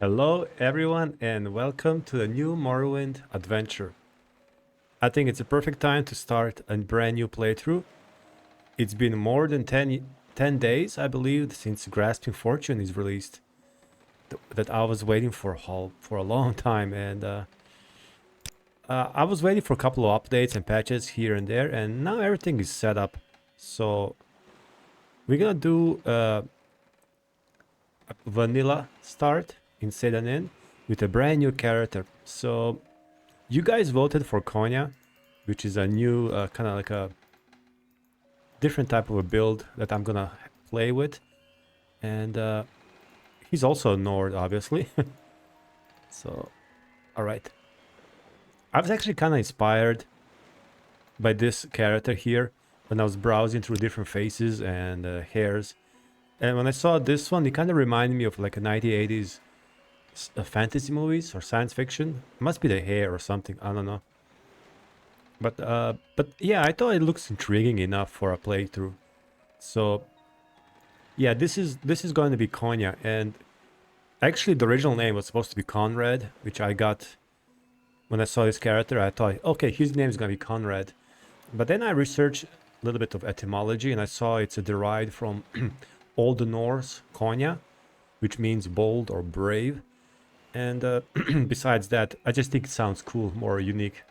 Hello everyone and welcome to the new Morrowind adventure. I think it's a perfect time to start a brand new playthrough. It's been more than 10 days, I believe, since Grasping Fortune is released. That I was waiting for a long time, and I was waiting for a couple of updates and patches here and there, and now everything is set up. So we're gonna do a vanilla start in Seyda with a brand new character. So you guys voted for Conja, which is a new kind of like a different type of a build that I'm gonna play with, and he's also a Nord, obviously. So, all right. I was actually kind of inspired by this character here when I was browsing through different faces and hairs, and when I saw this one, it kind of reminded me of like a 1980s fantasy movies or science fiction. It must be the hair or something. I don't know. But yeah, I thought it looks intriguing enough for a playthrough. So yeah, this is going to be Konya, and actually the original name was supposed to be Conrad, which I got when I saw his character. I thought, okay, his name is going to be Conrad. But then I researched a little bit of etymology, and I saw it's derived from Old Norse Konya, which means bold or brave. And besides that, I just think it sounds cool, more unique.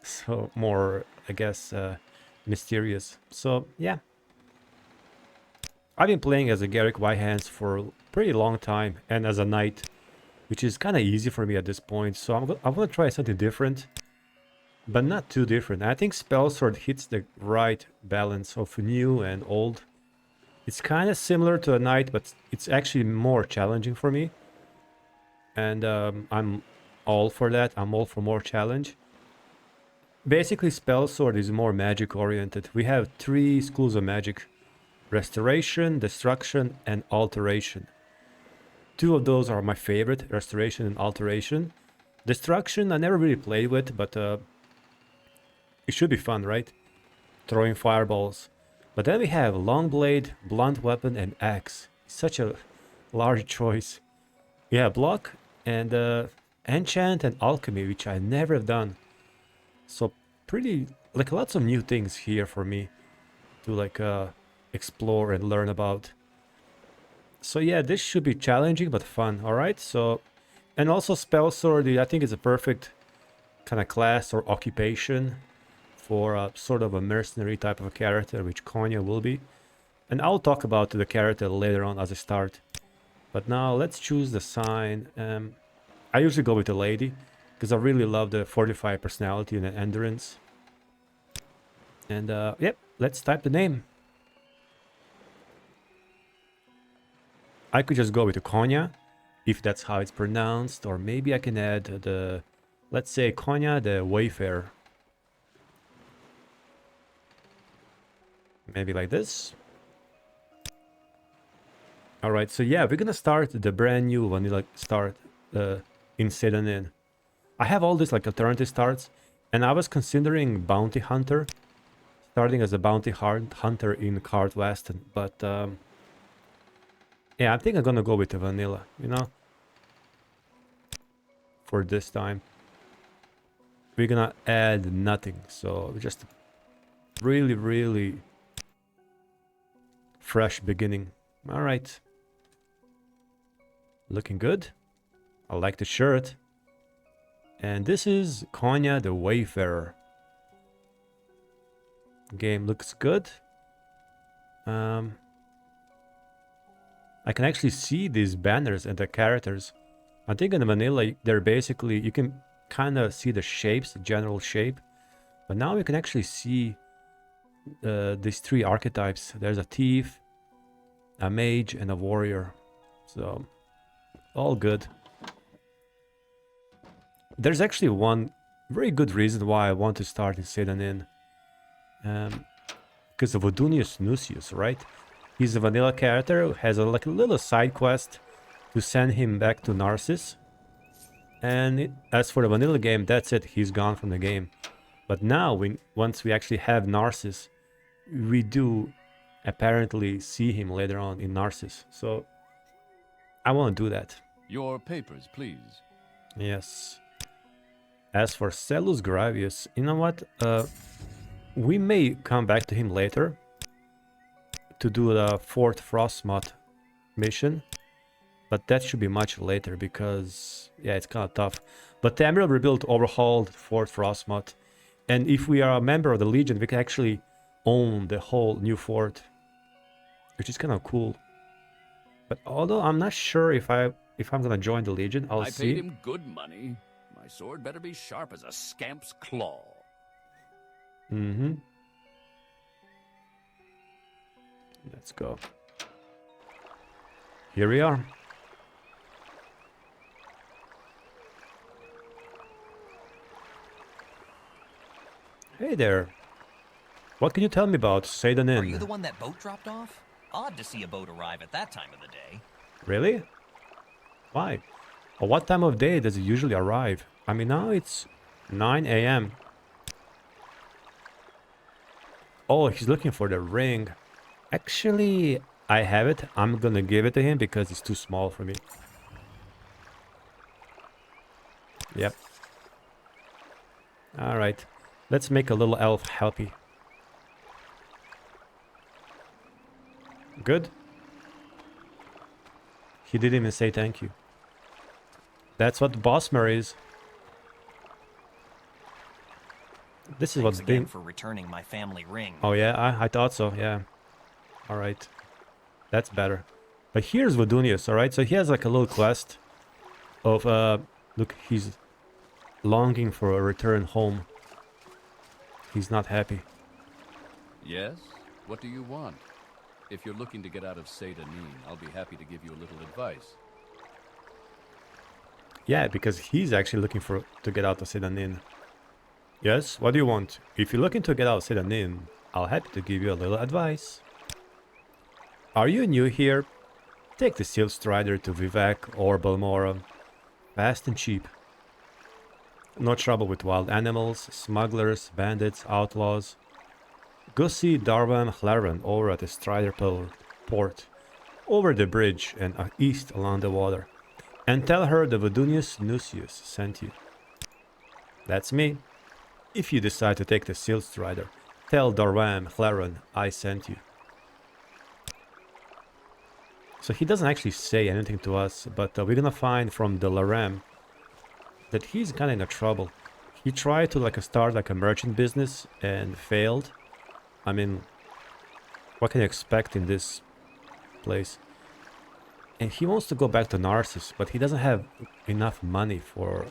So more, I guess, mysterious. So yeah, I've been playing as a Garrick Whitehands for a pretty long time, and as a knight, which is kind of easy for me at this point. So I'm gonna try something different, but not too different. I think spellsword hits the right balance of new and old. It's kind of similar to a knight, but it's actually more challenging for me, and I'm all for that. I'm all for more challenge. Basically, spellsword is more magic oriented. We have three schools of magic: restoration, destruction, and alteration. Two of those are my favorite: restoration and alteration. Destruction I never really played with, but it should be fun, right? Throwing fireballs. But then we have long blade, blunt weapon, and axe. Such a large choice. Yeah, block and enchant and alchemy, which I never have done. So pretty, like, lots of new things here for me to like explore and learn about. So yeah, this should be challenging but fun. All right. So, and also spell sword, I think is a perfect kind of class or occupation for a sort of a mercenary type of a character, which Konya will be. And I'll talk about the character later on as I start. But now let's choose the sign. I usually go with the lady because I really love the fortified personality and the endurance. And yep, let's type the name. I could just go with the Konya, if that's how it's pronounced, or maybe I can add the, let's say, Conja the Wayfarer. Maybe like this. Alright, so yeah, we're gonna start the brand new vanilla start in Seyda. I have all these like alternative starts, and I was considering Bounty Hunter, starting as a Bounty Hunter in Card Weston, but yeah, I think I'm gonna go with the vanilla, you know, for this time. We're gonna add nothing, so just really, really fresh beginning. All right, looking good. I like the shirt. And this is Conja the Wayfarer. Game looks good. I can actually see these banners and the characters. I think in the vanilla, they're basically, you can kind of see the shapes, the general shape. But now you can actually see these three archetypes. There's a thief, a mage, and a warrior. So, all good. There's actually one very good reason why I want to start in Seyda. Because of Odunius Nucius, right? He's a vanilla character who has like a little side quest to send him back to Narsis. And as for the vanilla game, that's it. He's gone from the game. But now, once we actually have Narsis, we do apparently see him later on in Narsis. So I want to do that. Your papers, please. Yes. As for Cellus Gravius, you know what? We may come back to him later to do the 4th Frostmoth mission, but that should be much later because, yeah, it's kind of tough. But Tamriel Rebuilt overhauled 4th Frostmoth, and if we are a member of the Legion, we can actually own the whole new fort, which is kind of cool. But although I'm not sure if I'm gonna join the Legion, I'll see. I paid him good money. My sword better be sharp as a scamp's claw. Mm-hmm. Let's go. Here we are. Hey there. What can you tell me about Seyda? Are you the one that boat dropped off? Odd to see a boat arrive at that time of the day. Really? Why? Or what time of day does it usually arrive? I mean, now it's 9 a.m. Oh, he's looking for the ring. Actually, I have it. I'm gonna give it to him because it's too small for me. Yep. Alright. Let's make a little elf happy. Good. He didn't even say thank you. That's what Bosmer is. This is what's being for returning my family ring. Oh yeah, I thought so, yeah. Alright. That's better. But here's Vodunius, alright? So he has like a little quest of look, he's longing for a return home. He's not happy. Yes? What do you want? If you're looking to get out of Seyda Neen, I'll be happy to give you a little advice. Yeah, because he's actually looking to get out of Seyda Neen. Yes, what do you want? If you're looking to get out of Seyda Neen, I'll happy to give you a little advice. Are you new here? Take the Silk Strider to Vivek or Balmora. Fast and cheap. No trouble with wild animals, smugglers, bandits, outlaws. Go see Darwan Hlaalu over at the Strider port, over the bridge and east along the water. And tell her the Vodunius Nucius sent you. That's me. If you decide to take the Silk Strider, tell Darwan Hlaalu I sent you. So he doesn't actually say anything to us, but we're gonna find from the Laram that he's kind of in trouble. He tried to start a merchant business and failed. I mean, what can you expect in this place? And he wants to go back to Narsis, but he doesn't have enough money for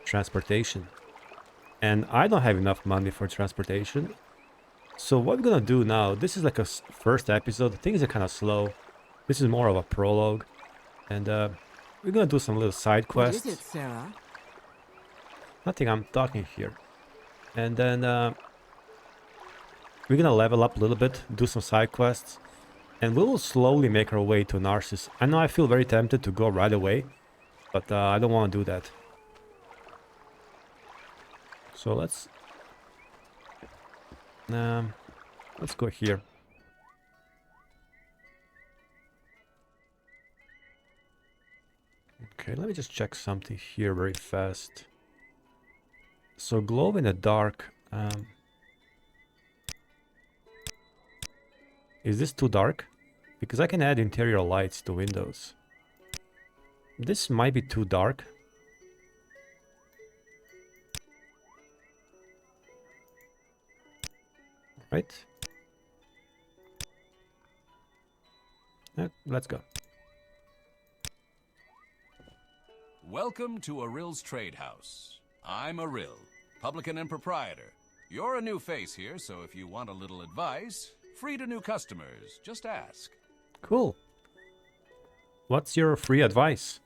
transportation. And I don't have enough money for transportation. So what we're gonna do now, this is like a first episode. Things are kind of slow. This is more of a prologue. And we're gonna do some little side quests. What is it, Sarah? Nothing, I'm talking here. And then we're gonna level up a little bit, do some side quests, and we will slowly make our way to Narsis. I know I feel very tempted to go right away, but I don't want to do that. So let's go here. Okay, let me just check something here very fast. So glow in the dark. Is this too dark? Because I can add interior lights to windows. This might be too dark. Right? Let's go. Welcome to Aril's Trade House. I'm Aril, publican and proprietor. You're a new face here, so if you want a little advice, free to new customers, just ask. Cool. What's your free advice?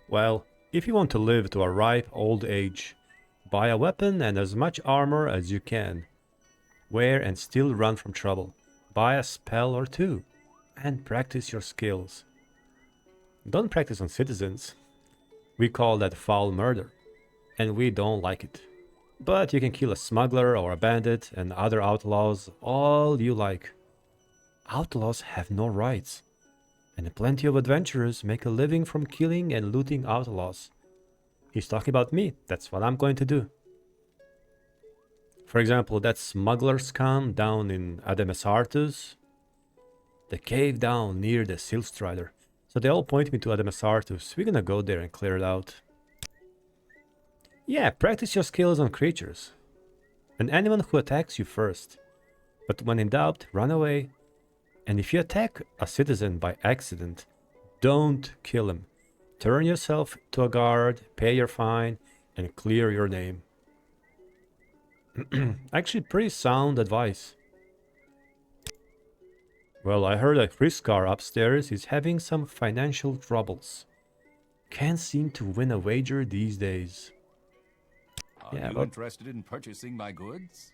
Well, if you want to live to a ripe old age, buy a weapon and as much armor as you can. Wear and still run from trouble. Buy a spell or two, and practice your skills. Don't practice on citizens. We call that foul murder, and we don't like it. But you can kill a smuggler or a bandit and other outlaws all you like. Outlaws have no rights. And plenty of adventurers make a living from killing and looting outlaws. He's talking about me. That's what I'm going to do. For example, that smuggler scum down in Addamasartus. The cave down near the Silstrider. So they all point me to Addamasartus. We're gonna go there and clear it out. Yeah, practice your skills on creatures. And anyone who attacks you first. But when in doubt, run away. And if you attack a citizen by accident, don't kill him. Turn yourself to a guard, pay your fine, and clear your name. Actually, pretty sound advice. Well, I heard that Friskar upstairs is having some financial troubles. Can't seem to win a wager these days. Are you interested in purchasing my goods?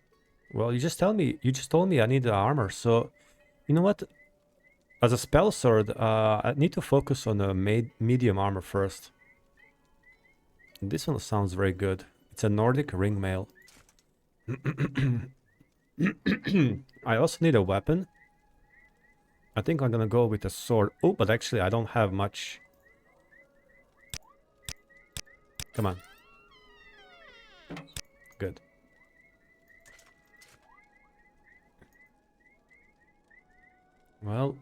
Well, you just told me I need the armor, so you know what? As a spellsword, I need to focus on a medium armor first. This one sounds very good. It's a Nordic ringmail. I also need a weapon. I think I'm gonna go with a sword. Oh, but actually I don't have much. Come on. Good. Well,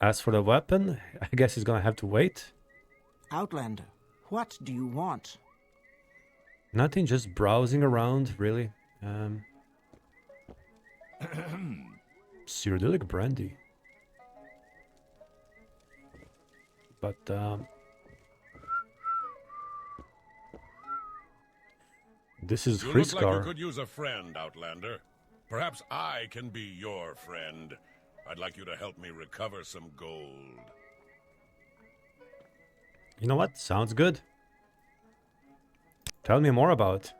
as for the weapon, I guess he's gonna have to wait. Outlander, what do you want? Nothing, just browsing around, really. Cyrodiilic brandy. But, this is You look like you Friskar. could use a friend, Outlander. Perhaps I can be your friend. I'd like you to help me recover some gold. You know what? Sounds good. Tell me more about it.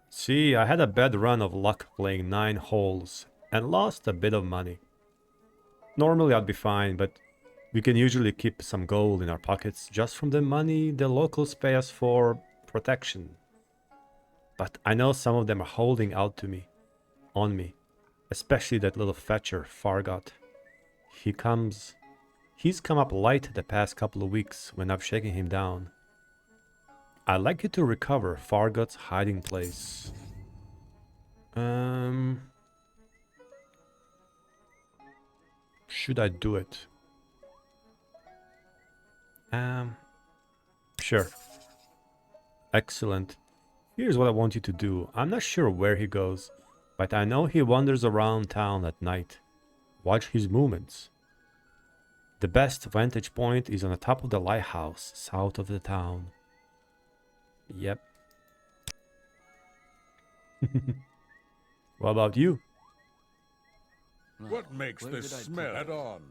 See, I had a bad run of luck playing 9 holes and lost a bit of money. Normally I'd be fine, but we can usually keep some gold in our pockets just from the money the locals pay us for protection. But I know some of them are holding out to me, on me, especially that little fetcher, Fargoth. He's come up light the past couple of weeks when I've shaken him down. I'd like you to recover Fargoth's hiding place. Should I do it? Sure. Excellent. Here's what I want you to do. I'm not sure where he goes, but I know he wanders around town at night. Watch his movements. The best vantage point is on the top of the lighthouse, south of the town. Yep. What about you? What makes Where this did I smell put head on?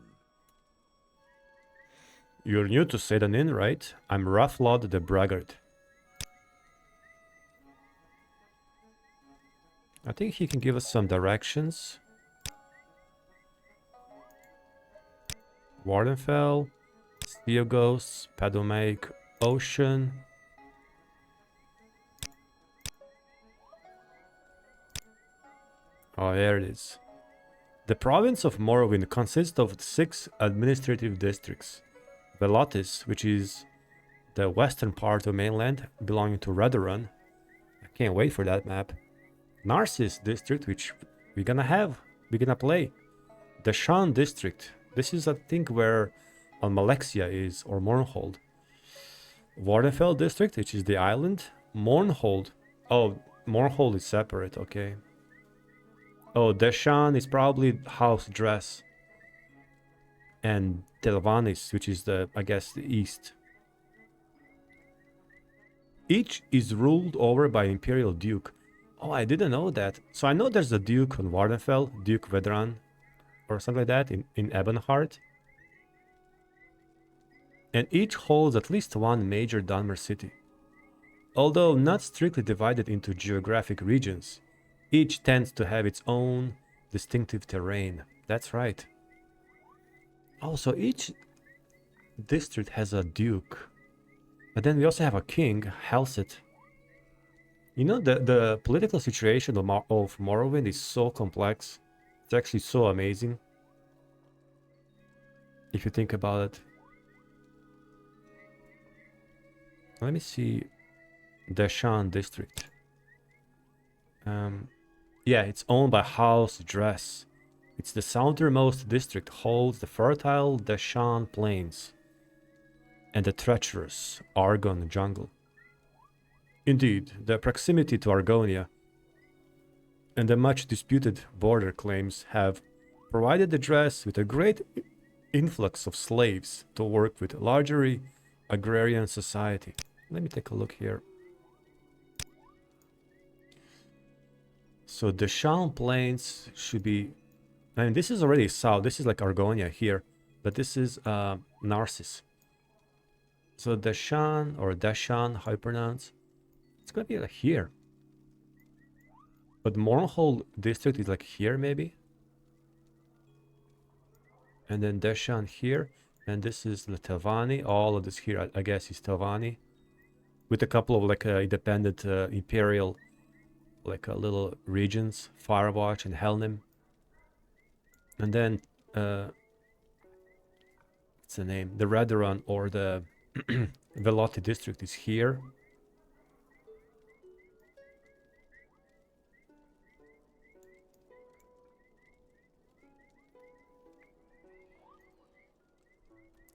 You're new to Seyda, Neen, right? I'm Hlaalu the Braggart. I think he can give us some directions. Wardenfell, Steogos, Padomake, Ocean. Oh, there it is. The province of Morrowind consists of 6 administrative districts. Velotis, which is the western part of mainland, belonging to Redorun. I can't wait for that map. Narsis district, which we're gonna play. The Shan district. This is, I think, where Almalexia is, or Mournhold. Wardenfell district, which is the island. Mournhold. Oh, Mournhold is separate, okay. Oh, Deshan is probably House Dress. And Telvanis, which is the, I guess, the east. Each is ruled over by Imperial Duke. Oh, I didn't know that. So I know there's a Duke on Wardenfell, Duke Vedran, or something like that in Ebonheart. And each holds at least one major Dunmer city. Although not strictly divided into geographic regions, each tends to have its own distinctive terrain. That's right. Also, each district has a duke. But then we also have a king, Halsit. You know, the political situation of Morrowind is so complex. It's actually so amazing. If you think about it. Let me see. Deshan district. Yeah, it's owned by House Dress. It's the southernmost district, holds the fertile Deshan plains and the treacherous Argon jungle. Indeed, the proximity to Argonia and the much disputed border claims have provided the Dress with a great influx of slaves to work with largely agrarian society. Let me take a look here. So the Shan Plains should be... I mean, this is already south. This is like Argonia here. But this is Narsis. So Deshan, or Deshan, how you pronounce? It's going to be like here. But Mournhold district is like here, maybe? And then Deshan here. And this is the Telvanni. All of this here, I guess, is Telvanni. With a couple of like independent imperial like little regions, Firewatch and Helnim. And then what's the name? The Raduran or the Velotti district is here.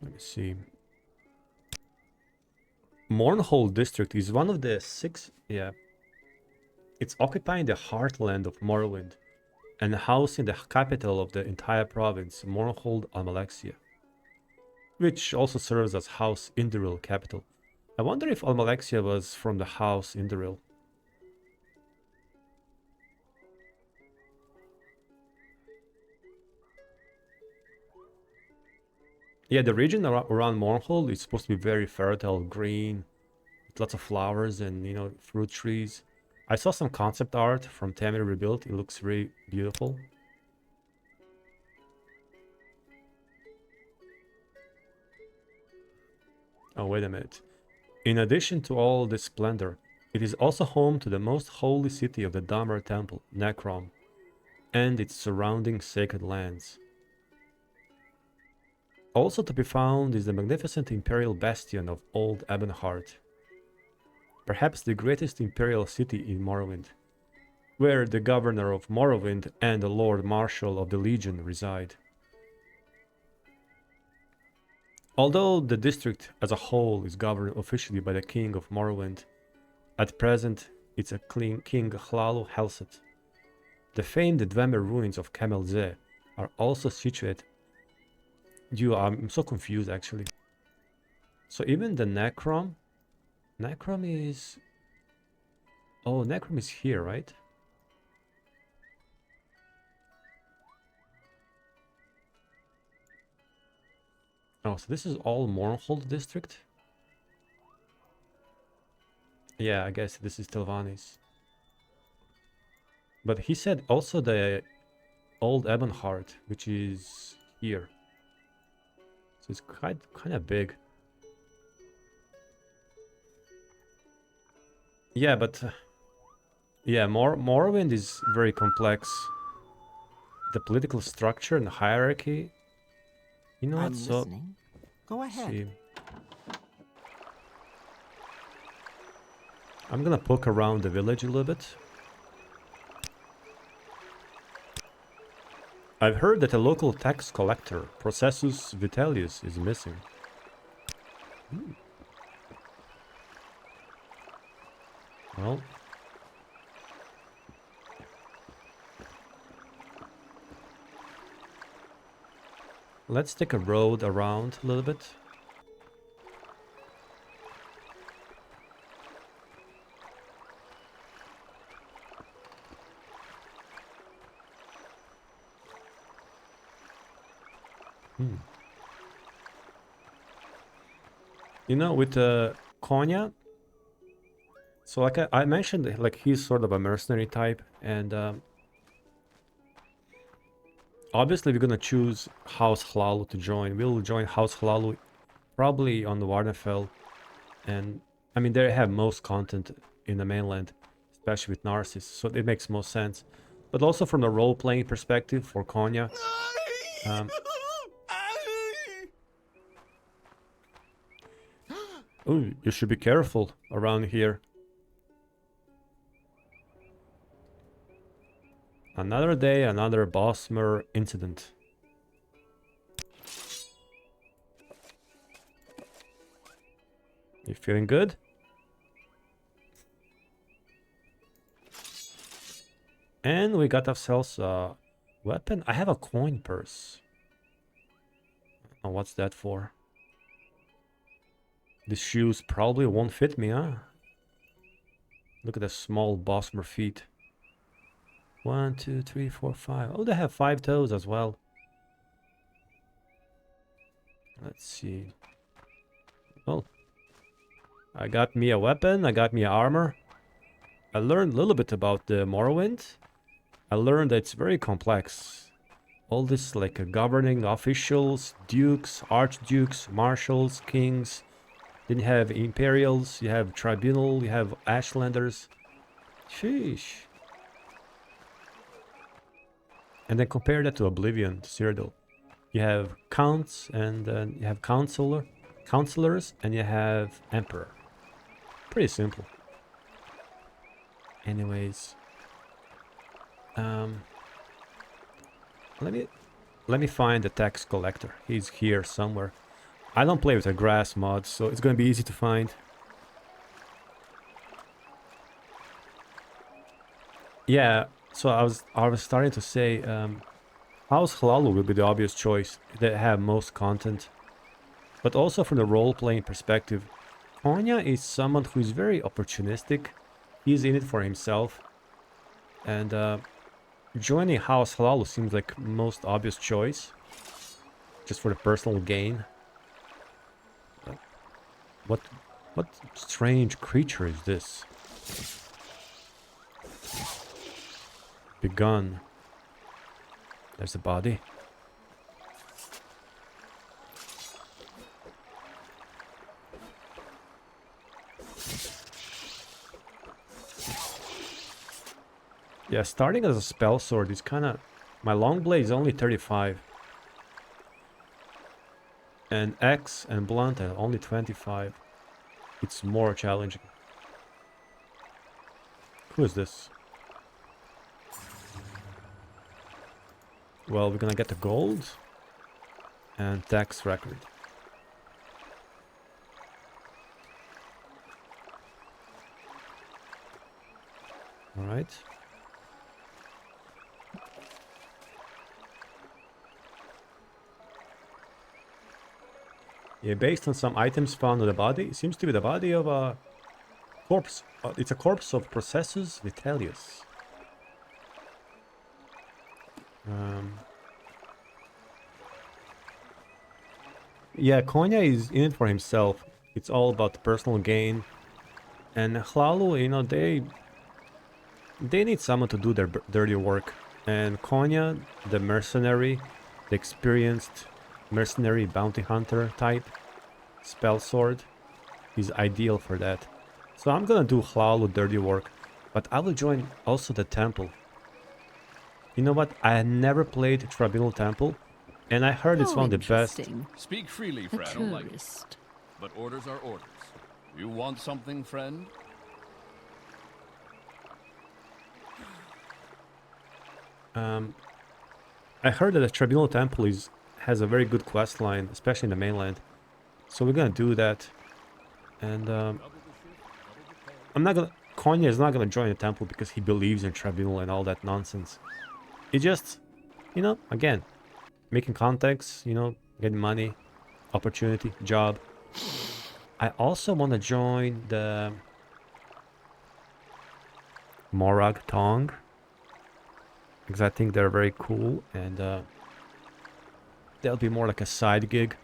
Let me see. Mournhold district is one of the 6, yeah. It's occupying the heartland of Morrowind and housing the capital of the entire province, Mournhold Almalexia, which also serves as House Induril capital. I wonder if Almalexia was from the House Induril. Yeah, the region around Mournhold is supposed to be very fertile, green, with lots of flowers and, you know, fruit trees. I saw some concept art from Tamriel Rebuilt. It looks really beautiful. Oh, wait a minute. In addition to all this splendor, it is also home to the most holy city of the Tribunal Temple, Necrom, and its surrounding sacred lands. Also to be found is the magnificent imperial bastion of Old Ebonheart, perhaps the greatest imperial city in Morrowind, where the governor of Morrowind and the Lord Marshal of the Legion reside. Although the district as a whole is governed officially by the King of Morrowind, at present it's a King Hlaalu Helset. The famed Dwemer ruins of Camelze are also situated. I'm so confused actually. So even the Necrom is... Oh, Necrom is here, right? Oh, so this is all Mournhold district? Yeah, I guess this is Telvanni's. But he said also the Old Ebonheart, which is here. So it's kind of big. Yeah, but yeah, Morrowind is very complex. The political structure and hierarchy. You know I'm what? So listening. Go ahead. see. I'm gonna poke around the village a little bit. I've heard that a local tax collector, Processus Vitellius, is missing. Well, let's take a road around a little bit. You know, with Conja, so like I mentioned, like he's sort of a mercenary type, and obviously we're gonna choose House Hlaalu to join. We'll join House Hlaalu probably on the Wardenfell, and I mean they have most content in the mainland, especially with Narsis, so it makes most sense. But also from the role-playing perspective for Conja, Oh, you should be careful around here. Another day, another Bosmer incident. You feeling good? And we got ourselves a weapon. I have a coin purse. Oh, what's that for? These shoes probably won't fit me, huh? Look at the small Bosmer feet. 1, 2, 3, 4, 5. Oh, they have 5 toes as well. Let's see. Well, I got me a weapon. I got me armor. I learned a little bit about the Morrowind. I learned that it's very complex. All this like governing officials, dukes, archdukes, marshals, kings. Then you have imperials, you have tribunal, you have ashlanders. Sheesh. And then compare that to Oblivion, to Cyrodiil. You have counts, and then you have counselors, and you have emperor. Pretty simple. Anyways, let me find the tax collector. He's here somewhere. I don't play with a grass mod, so it's gonna be easy to find. Yeah, so I was starting to say, House Hlaalu will be the obvious choice. They have most content, but also from the role-playing perspective, Conja is someone who is very opportunistic. He's in it for himself, and joining House Hlaalu seems like most obvious choice, just for the personal gain. What strange creature is this? Begun. There's a body. Yeah, starting as a spell sword is kind of... My long blade is only 35. And axe and blunt are only 25. It's more challenging. Who is this? Well, we're gonna get the gold and tax record. All right. Yeah, based on some items found on the body, it seems to be the body of a corpse. It's a corpse of Processus Vitellius. Yeah, Conja is in it for himself. It's all about personal gain. And Hlaalu, you know, they need someone to do their dirty work. And Conja, the mercenary, the experienced mercenary bounty hunter type, spellsword, is ideal for that. So I'm gonna do Hlaalu dirty work, but I will join also the temple. You know what? I had never played Tribunal Temple, and I heard it's one of the best. Interesting. Speak freely, A friend. I don't like it. tourist. But orders are orders. You want something, friend? I heard that the Tribunal Temple has a very good quest line, especially in the mainland. So we're gonna do that. And I'm not gonna... Conja is not gonna join the temple because he believes in Tribunal and all that nonsense. He just, you know, again, making contacts, you know, getting money, opportunity, job. I also want to join the Morag Tong, because I think they're very cool, and that'll be more like a side gig,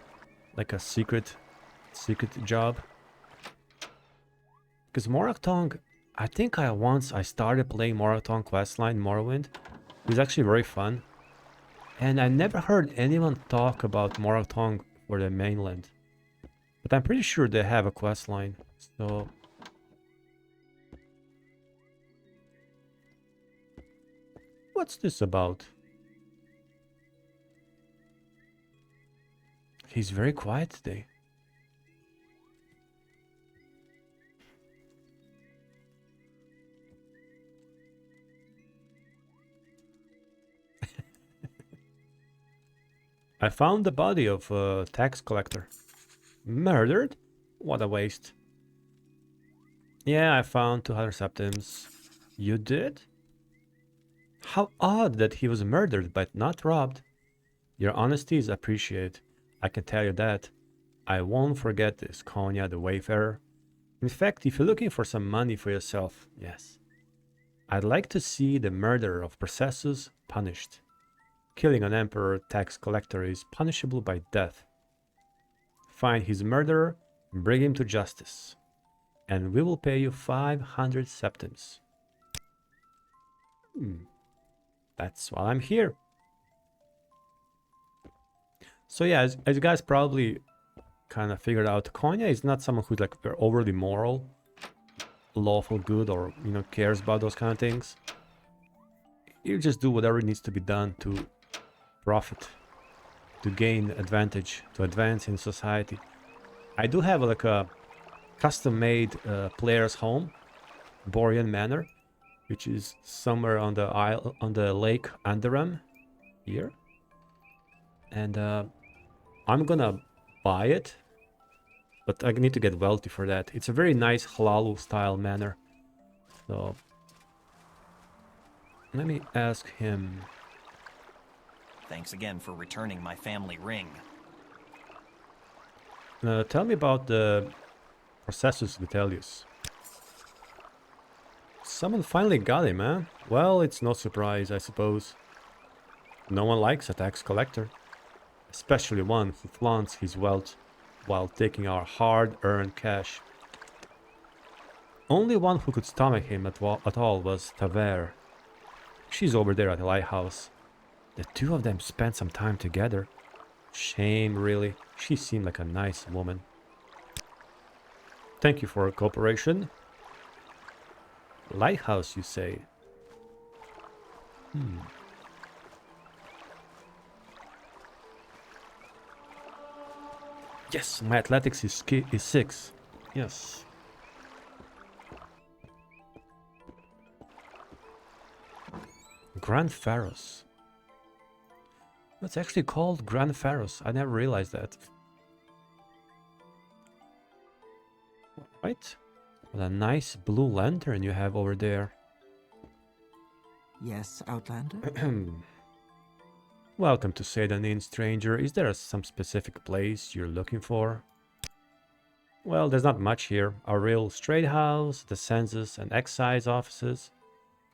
like a secret job. Because Morag Tong, I think once I started playing Morag Tong questline Morrowind. It was actually very fun, and I never heard anyone talk about Morag Tong for the mainland. But I'm pretty sure they have a questline, so... What's this about? He's very quiet today. I found the body of a tax collector. Murdered? What a waste. Yeah, I found 200 septims. You did? How odd that he was murdered but not robbed. Your honesty is appreciated. I can tell you that. I won't forget this, Conja the Wayfarer. In fact, if you're looking for some money for yourself, yes. I'd like to see the murderer of Processus punished. Killing an emperor tax collector is punishable by death. Find his murderer and bring him to justice. And we will pay you 500 septims. That's why I'm here. So yeah, as you guys probably kind of figured out, Conja is not someone who's like overly moral, lawful good, or cares about those kind of things. You just do whatever needs to be done to profit, to gain advantage, to advance in society. I do have like a custom-made player's home, Borean Manor, which is somewhere on the isle, on the lake Andaram here, and I'm gonna buy it, but I need to get wealthy for that. It's a very nice Hlaalu style manor, so let me ask him. Thanks again for returning my family ring. Tell me about the Processus Vitellius. Someone finally got him, huh? Well, it's no surprise, I suppose. No one likes a tax collector, especially one who flaunts his wealth while taking our hard-earned cash. Only one who could stomach him at all was Taver. She's over there at the lighthouse. The two of them spent some time together. Shame, really. She seemed like a nice woman. Thank you for your cooperation. Lighthouse, you say? Yes, my athletics is 6. Yes. Grand Pharos. It's actually called Grand Pharos. I never realized that. Right? What a nice blue lantern you have over there. Yes, Outlander? Welcome to Seyda, Neen, stranger. Is there some specific place you're looking for? Well, there's not much here. A real trade house, the census and excise offices.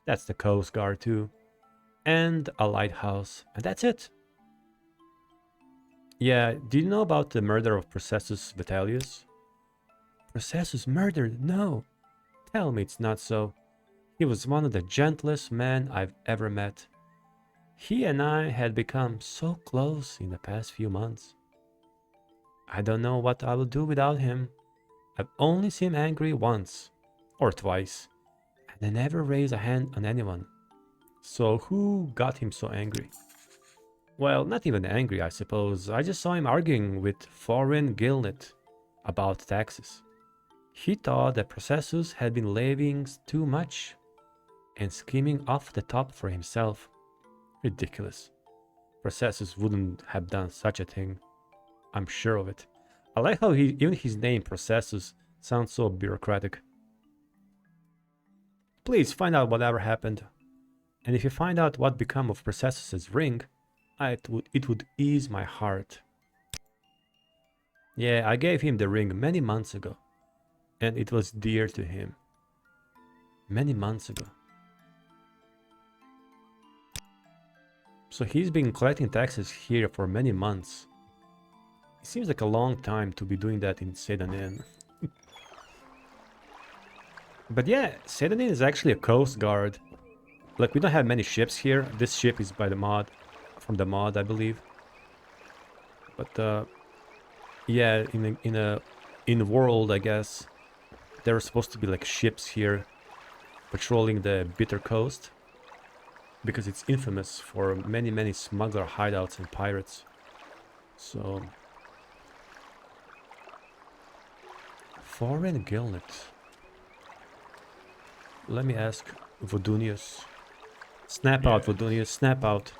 That's the Coast Guard too. And a lighthouse. And that's it. Yeah, do you know about the murder of Processus Vitellius? Processus murdered? No. Tell me it's not so. He was one of the gentlest men I've ever met. He and I had become so close in the past few months. I don't know what I will do without him. I've only seen him angry once, or twice, and I never raised a hand on anyone. So who got him so angry? Well, not even angry, I suppose. I just saw him arguing with foreign Gilnet about taxes. He thought that Processus had been levying too much and scheming off the top for himself. Ridiculous. Processus wouldn't have done such a thing. I'm sure of it. I like how even his name, Processus, sounds so bureaucratic. Please find out whatever happened. And if you find out what became of Processus's ring, it would ease my heart. Yeah, I gave him the ring many months ago. And it was dear to him. Many months ago. So he's been collecting taxes here for many months. It seems like a long time to be doing that in Seyda Neen. But yeah, Seyda Neen is actually a coast guard. Like, we don't have many ships here. This ship is by the mod, from the mod, I believe. But yeah, in the world, I guess, there are supposed to be like ships here patrolling the Bitter Coast, because it's infamous for many smuggler hideouts and pirates. So, foreign Gilnet. Let me ask Vodunius. Snap out, Vodunius, snap out.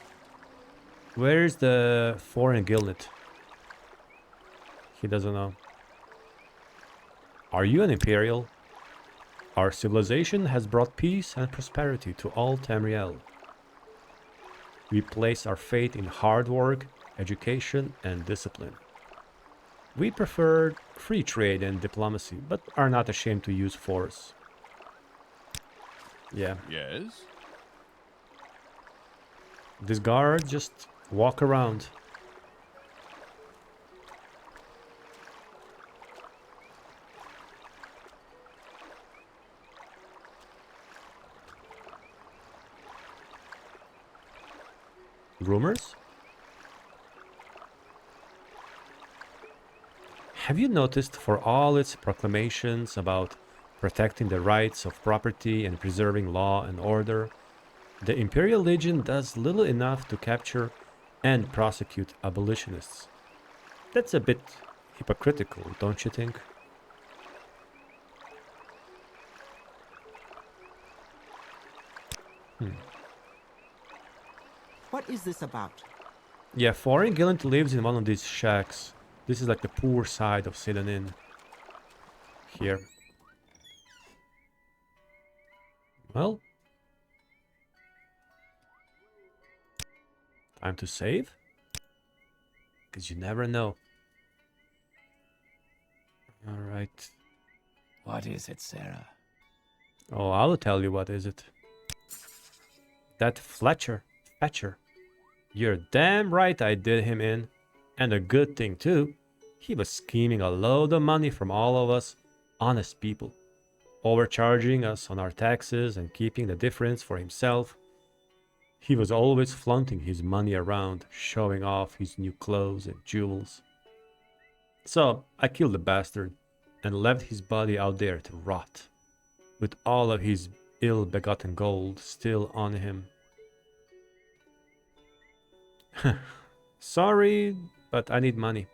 Where's the foreign guildlet? He doesn't know. Are you an Imperial? Our civilization has brought peace and prosperity to all Tamriel. We place our faith in hard work, education, and discipline. We prefer free trade and diplomacy, but are not ashamed to use force. Yeah. Yes? These guards just walk around. Rumors? Have you noticed, for all its proclamations about protecting the rights of property and preserving law and order, the Imperial Legion does little enough to capture and prosecute abolitionists? That's a bit hypocritical, don't you think? What is this about? Yeah, foreign Gillant lives in one of these shacks. This is like the poor side of Seyda Neen. Here. Well. Time to save? Because you never know. Alright. What is it, Sarah? Oh, I'll tell you what is it. That Fletcher. You're damn right I did him in. And a good thing too. He was scheming a load of money from all of us honest people. Overcharging us on our taxes and keeping the difference for himself. He was always flaunting his money around, showing off his new clothes and jewels. So I killed the bastard and left his body out there to rot, with all of his ill-begotten gold still on him. Sorry, but I need money.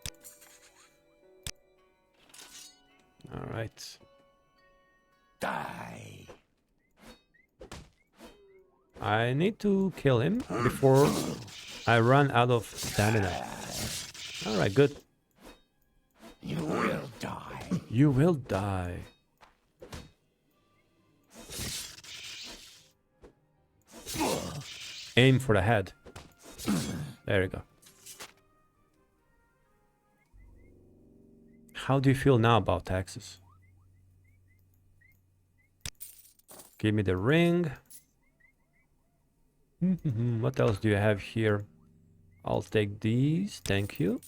Alright. Die. I need to kill him before I run out of stamina. Alright, good. You will die. You will die. Aim for the head. There you go. How do you feel now about taxes? Give me the ring. What else do you have here? I'll take these, thank you.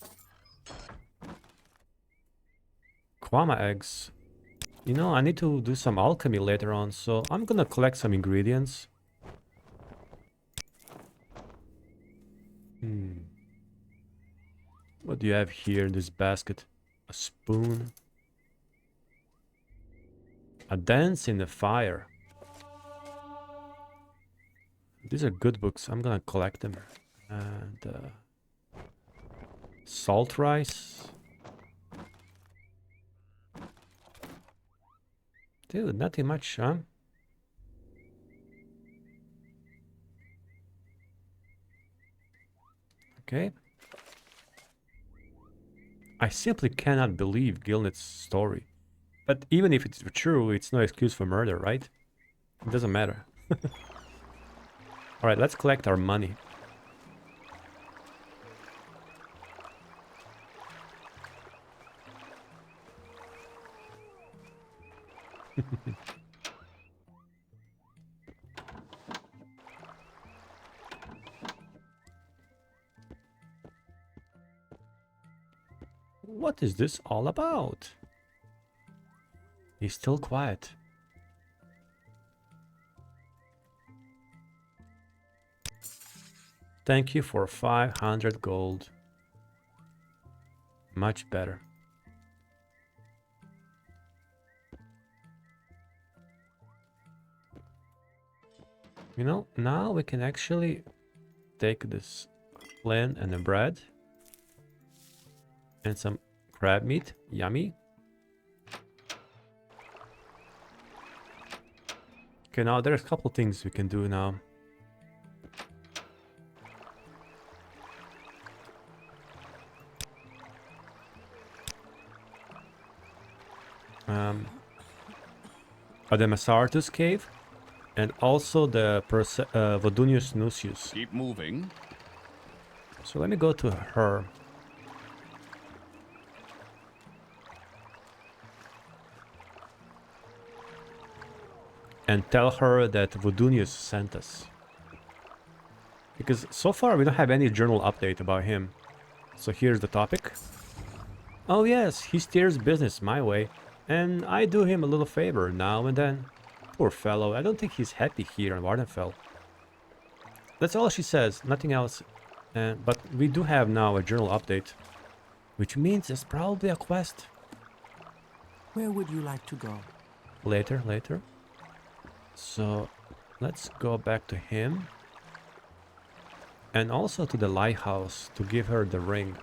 Kwama eggs. You know, I need to do some alchemy later on, so I'm gonna collect some ingredients. What do you have here in this basket? A spoon. A dance in the fire. These are good books. I'm gonna collect them. And salt rice. Dude, nothing much, huh? Okay. I simply cannot believe Gilnet's story. But even if it's true, it's no excuse for murder, right? It doesn't matter. Alright, let's collect our money. What is this all about? He's still quiet. Thank you for 500 gold. Much better. You know, now we can actually take this flint and the bread. And some crab meat. Yummy. Okay, now there's a couple things we can do now. Addamasartus cave, and also the Vodunius Nucius. Keep moving. So let me go to her. And tell her that Vodunius sent us. Because so far we don't have any journal update about him. So here's the topic. Oh yes, he steers business my way, and I do him a little favor now and then. Poor fellow, I don't think he's happy here in Wardenfell. That's all she says, nothing else. But we do have now a journal update, which means it's probably a quest. Where would you like to go? Later. So let's go back to him. And also to the lighthouse to give her the ring.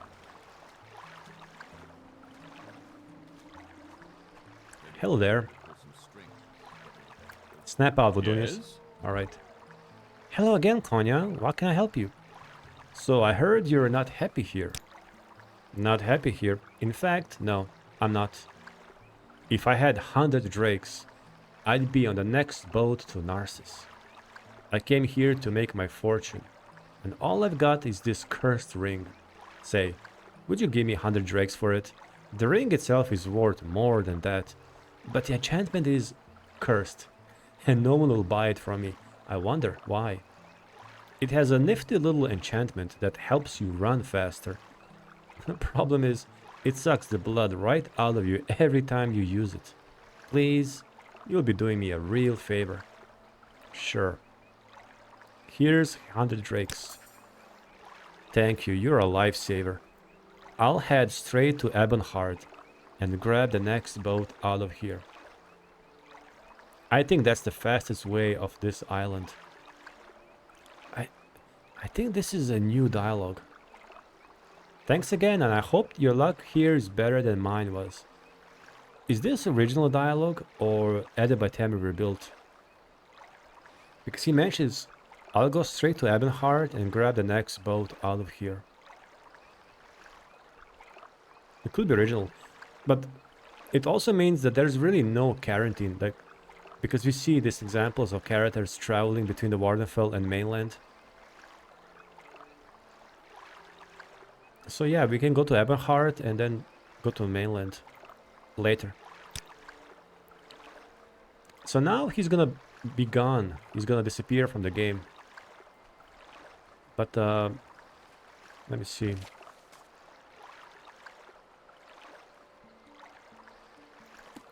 Hello there. Snap out, Vodunius. Yes? Alright. Hello again, Conja. What can I help you? So I heard you're not happy here. Not happy here? In fact, no, I'm not. If I had 100 drakes, I'd be on the next boat to Narsis. I came here to make my fortune, and all I've got is this cursed ring. Say, would you give me 100 drakes for it? The ring itself is worth more than that, but the enchantment is cursed, and no one will buy it from me. I wonder why. It has a nifty little enchantment that helps you run faster. The problem is, it sucks the blood right out of you every time you use it. Please, you'll be doing me a real favor. Sure. Here's 100 drakes. Thank you, you're a lifesaver. I'll head straight to Ebonheart and grab the next boat out of here. I think that's the fastest way off this island. I think this is a new dialogue. Thanks again, and I hope your luck here is better than mine was. Is this original dialogue or added by Tamriel Rebuilt? Because he mentions, I'll go straight to Ebonheart and grab the next boat out of here. It could be original, but it also means that there's really no quarantine, because we see these examples of characters traveling between the Wardenfell and mainland. So yeah, we can go to Ebonheart and then go to mainland later. So now he's gonna be gone. He's gonna disappear from the game. But let me see.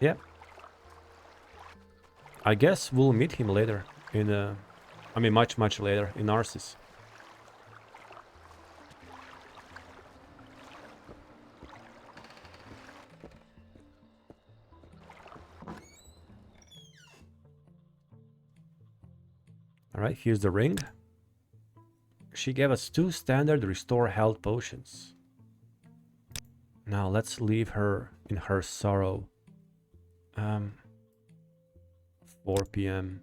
Yeah. I guess we'll meet him later in I mean much later in Narsis. Alright, here's the ring. She gave us 2 standard restore health potions. Now let's leave her in her sorrow. 4 p.m.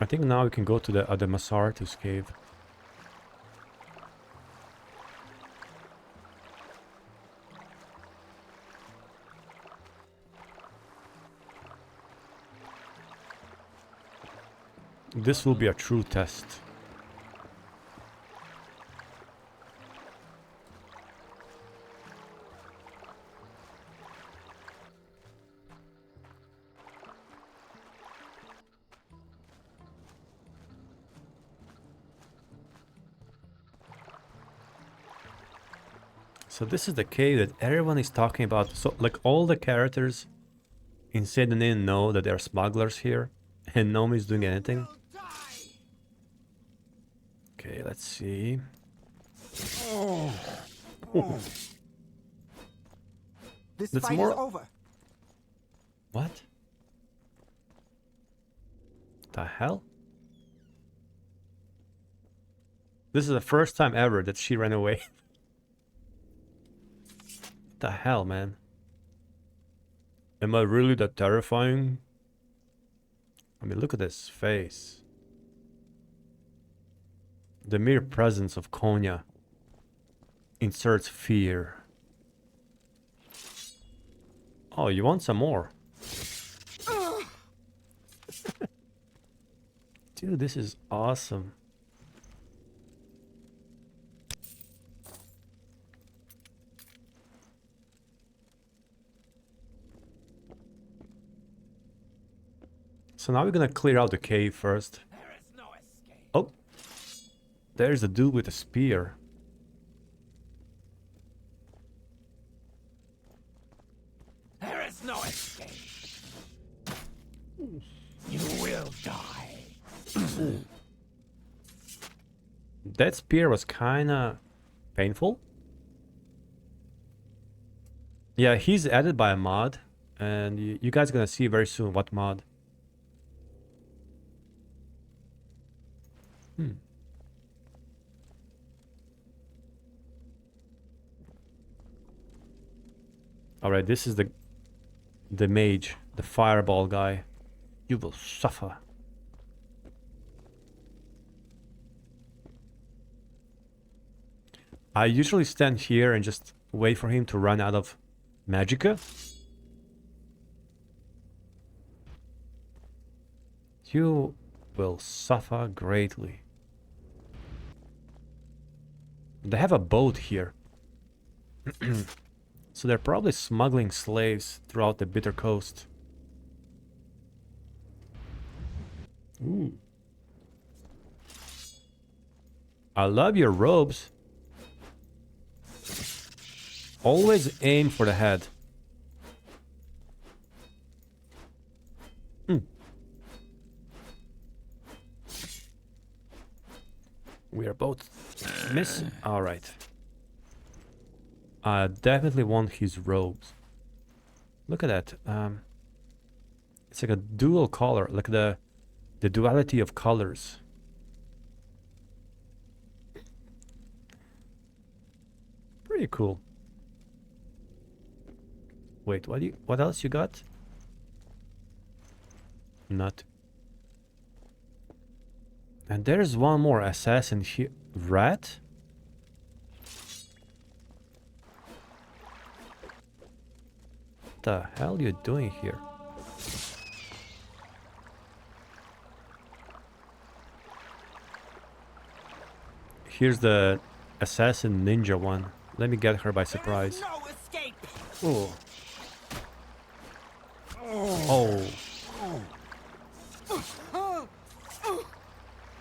I think now we can go to the Addamasartus cave. This will be a true test. So this is the cave that everyone is talking about. So like all the characters in Seyda Neen know that there are smugglers here and no one is doing anything. Okay, let's see. Oh. This That's fight more- is over. What? The hell? This is the first time ever that she ran away. What the hell, man? Am I really that terrifying? I mean, look at this face. The mere presence of Conja inserts fear. Oh, you want some more? Dude, this is awesome. So now we're gonna clear out the cave first. Oh, there's a dude with a spear. There is no escape. You will die. That spear was kinda painful. Yeah, he's added by a mod, and you guys are gonna see very soon what mod. Alright, this is the mage, the fireball guy. You will suffer. I usually stand here and just wait for him to run out of magicka. You will suffer greatly. They have a boat here. So they're probably smuggling slaves throughout the bitter coast. Ooh. I love your robes. Always aim for the head. We are both miss. All right. I definitely want his robes. Look at that. It's like a dual color, like the duality of colors. Pretty cool. Wait, what else you got? Not. And there's one more assassin here. Rat? What the hell are you doing here? Here's the assassin ninja one. Let me get her by surprise. No escape. Oh. Oh.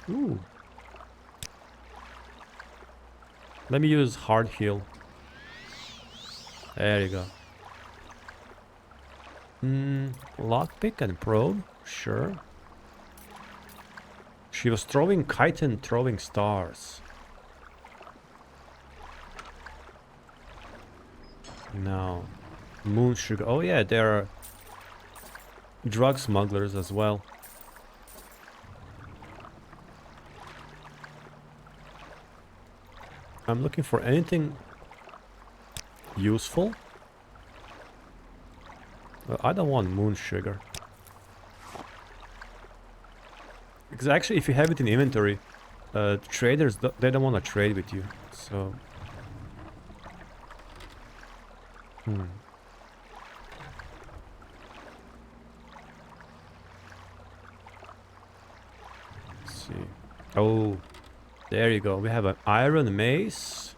Ooh. Let me use hard heal. There you go. Lockpick and probe? Sure. She was throwing kite and throwing stars. No. Moon sugar. Oh yeah, there are drug smugglers as well. I'm looking for anything useful. Well, I don't want moon sugar. Because actually, if you have it in inventory, traders, they don't want to trade with you. So... Let's see. Oh, there you go. We have an iron mace.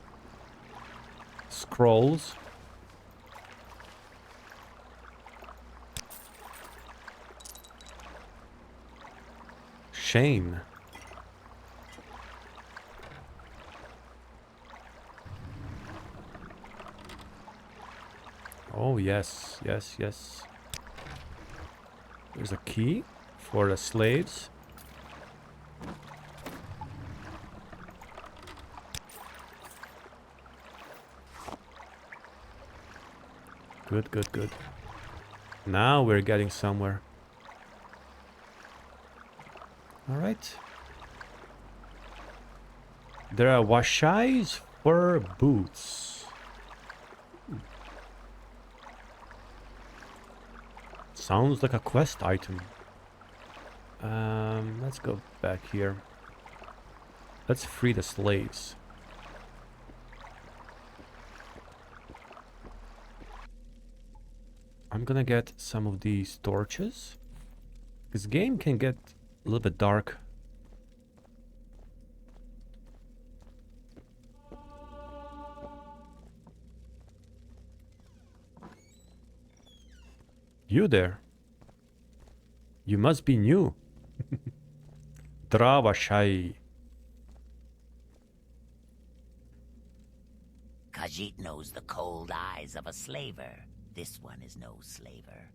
Scrolls. Shame. Oh, yes, yes, yes. There's a key for the slaves. Good, good, good. Now we're getting somewhere. Alright. There are washais for boots. Sounds like a quest item. Let's go back here. Let's free the slaves. I'm gonna get some of these torches. This game can get a little bit dark. You there? You must be new. Dravashai. Khajiit knows the cold eyes of a slaver. This one is no slaver.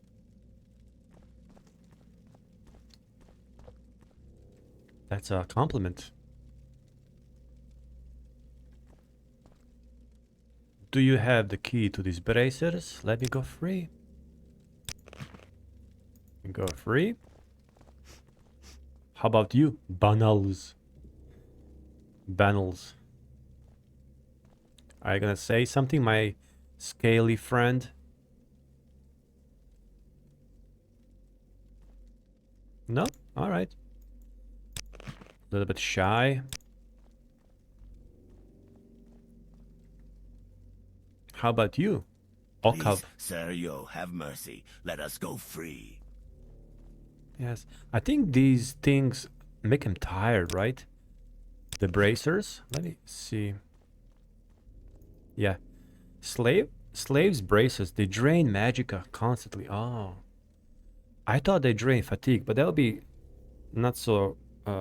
That's a compliment. Do you have the key to these bracers? Let me go free. Go free. How about you, Banals? Banals. Are you gonna say something, my scaly friend? No? Alright. A little bit shy. How about you, Okav? Please, Sir Yo, have mercy. Let us go free. Yes, I think these things make him tired, right? The bracers? Let me see. Yeah. Slaves' braces, they drain magicka constantly. Oh. I thought they drain fatigue, but that'll be not so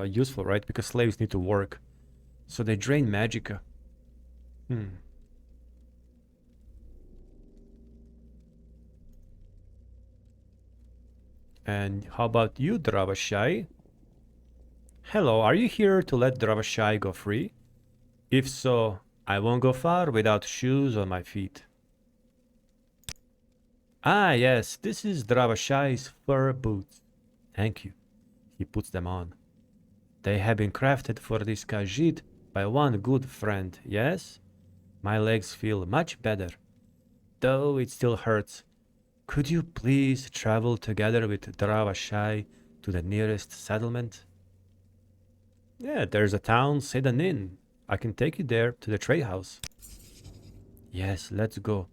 useful, right? Because slaves need to work. So they drain magicka. And how about you, Dravashai? Hello, are you here to let Dravashai go free? If so, I won't go far without shoes on my feet. Ah, yes, this is Dravashai's fur boots. Thank you. He puts them on. They have been crafted for this khajiit by one good friend, yes? My legs feel much better, though it still hurts. Could you please travel together with Dravashai to the nearest settlement? Yeah, there's a town, Seyda Neen. I can take you there to the trade house. Yes, let's go.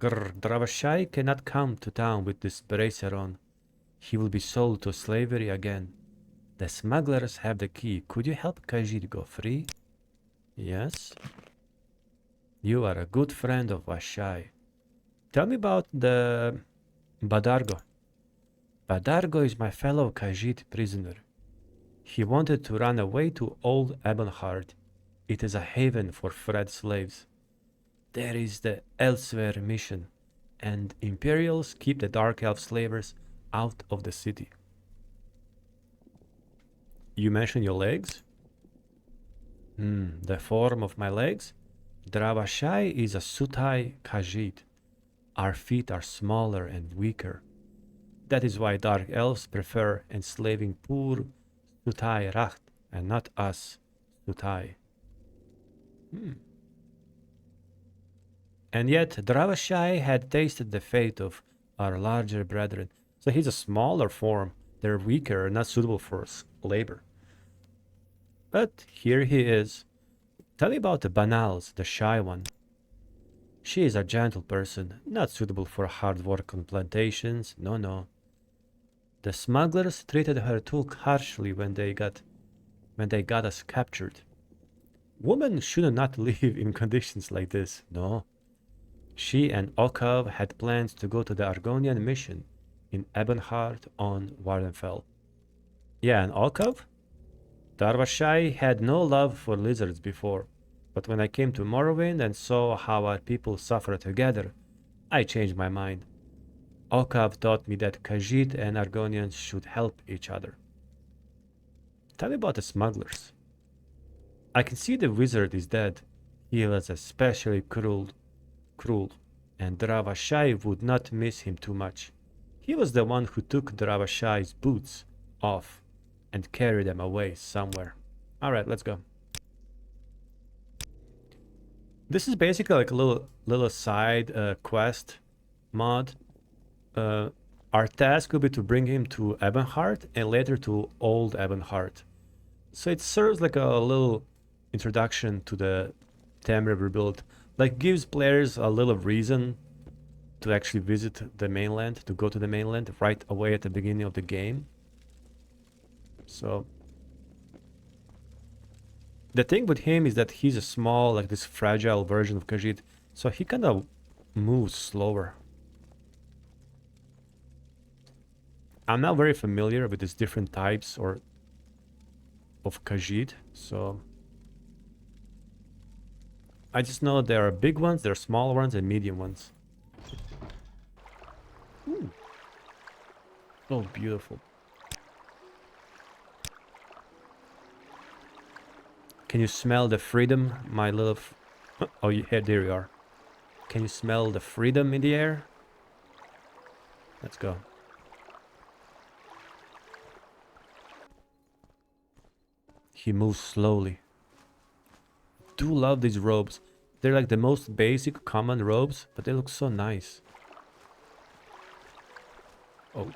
Grr, Dravashai cannot come to town with this bracer on. He will be sold to slavery again. The smugglers have the key. Could you help Khajiit go free? Yes. You are a good friend of Vashai. Tell me about the Badargo. Badargo is my fellow Khajiit prisoner. He wanted to run away to Old Ebonheart. It is a haven for freed slaves. There is the Elsewhere mission, and Imperials keep the Dark Elf slavers out of the city. You mentioned your legs? The form of my legs? Dravashai is a Sutai Khajiit. Our feet are smaller and weaker. That is why Dark Elves prefer enslaving poor Sutai Racht and not us, Sutai. And yet, Dravashai had tasted the fate of our larger brethren. So he's a smaller form. They're weaker, not suitable for labor. But here he is. Tell me about the Banals, the shy one. She is a gentle person, not suitable for hard work on plantations. No. The smugglers treated her too harshly when they got us captured. Women should not live in conditions like this, no. She and Okav had plans to go to the Argonian mission in Ebonheart on Wardenfell. Yeah, and Okav? Dravashai had no love for lizards before, but when I came to Morrowind and saw how our people suffer together, I changed my mind. Okav taught me that Khajiit and Argonians should help each other. Tell me about the smugglers. I can see the wizard is dead. He was especially cruel, and Dravashai would not miss him too much. He was the one who took Dravashai's boots off and carried them away somewhere. Alright, let's go. This is basically like a little side quest mod. Our task will be to bring him to Ebonheart and later to Old Ebonheart. So it serves like a little introduction to the Tamriel Rebuilt. Like gives players a little reason to actually visit the mainland, to go to the mainland right away at the beginning of the game. So the thing with him is that he's a small, like this fragile version of Khajiit, so he kind of moves slower. I'm not very familiar with these different types or of Khajiit, so I just know there are big ones, there are small ones, and medium ones. Ooh. So beautiful. Can you smell the freedom, my little... Oh, yeah, there you are. Can you smell the freedom in the air? Let's go. He moves slowly. Do love these robes. They're like the most basic common robes, but they look so nice. Oh.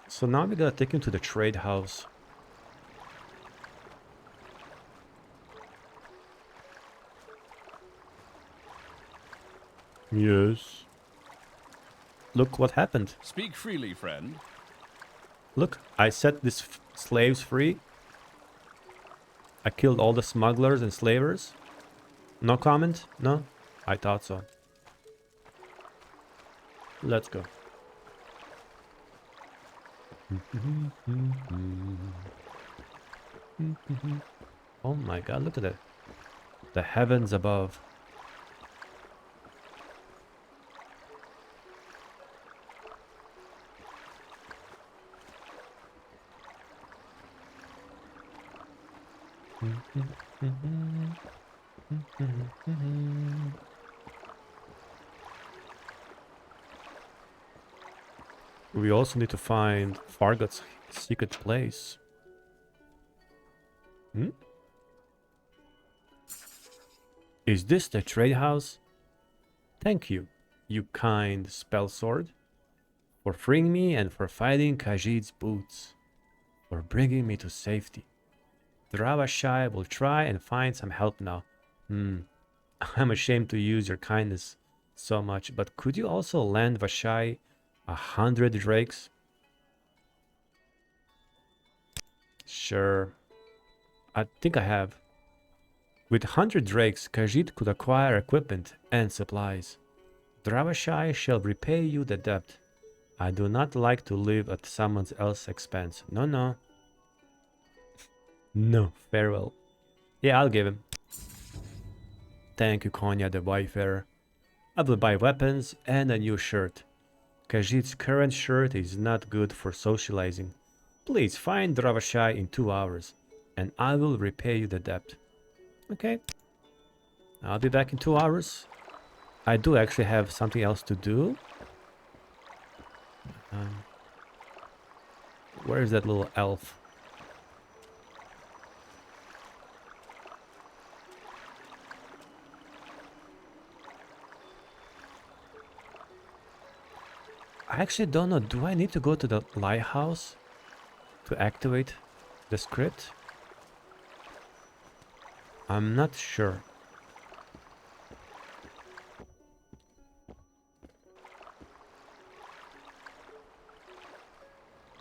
So now we gotta take him to the trade house. Yes. Look what happened. Speak freely, friend. Look, I set these slaves free. I killed all the smugglers and slavers. No comment? No? I thought so. Let's go. Oh my god, look at that. The heavens above. We also need to find Fargoth's secret place. Hmm? Is this the trade house? Thank you, you kind spellsword, for freeing me and for fighting Khajiit's boots, for bringing me to safety. Dravashai will try and find some help now. I'm ashamed to use your kindness so much, but could you also lend Vashai 100 drakes? Sure. I think I have. With 100 drakes, Khajiit could acquire equipment and supplies. Dravashai shall repay you the debt. I do not like to live at someone else's expense. No, no. No, farewell. Yeah, I'll give him. Thank you, Conja the Wayfarer. I will buy weapons and a new shirt. Khajiit's current shirt is not good for socializing. Please find Dravashai in 2 hours, and I will repay you the debt. Okay. I'll be back in 2 hours. I do actually have something else to do. Where is that little elf? I actually don't know. Do I need to go to the lighthouse to activate the script? I'm not sure.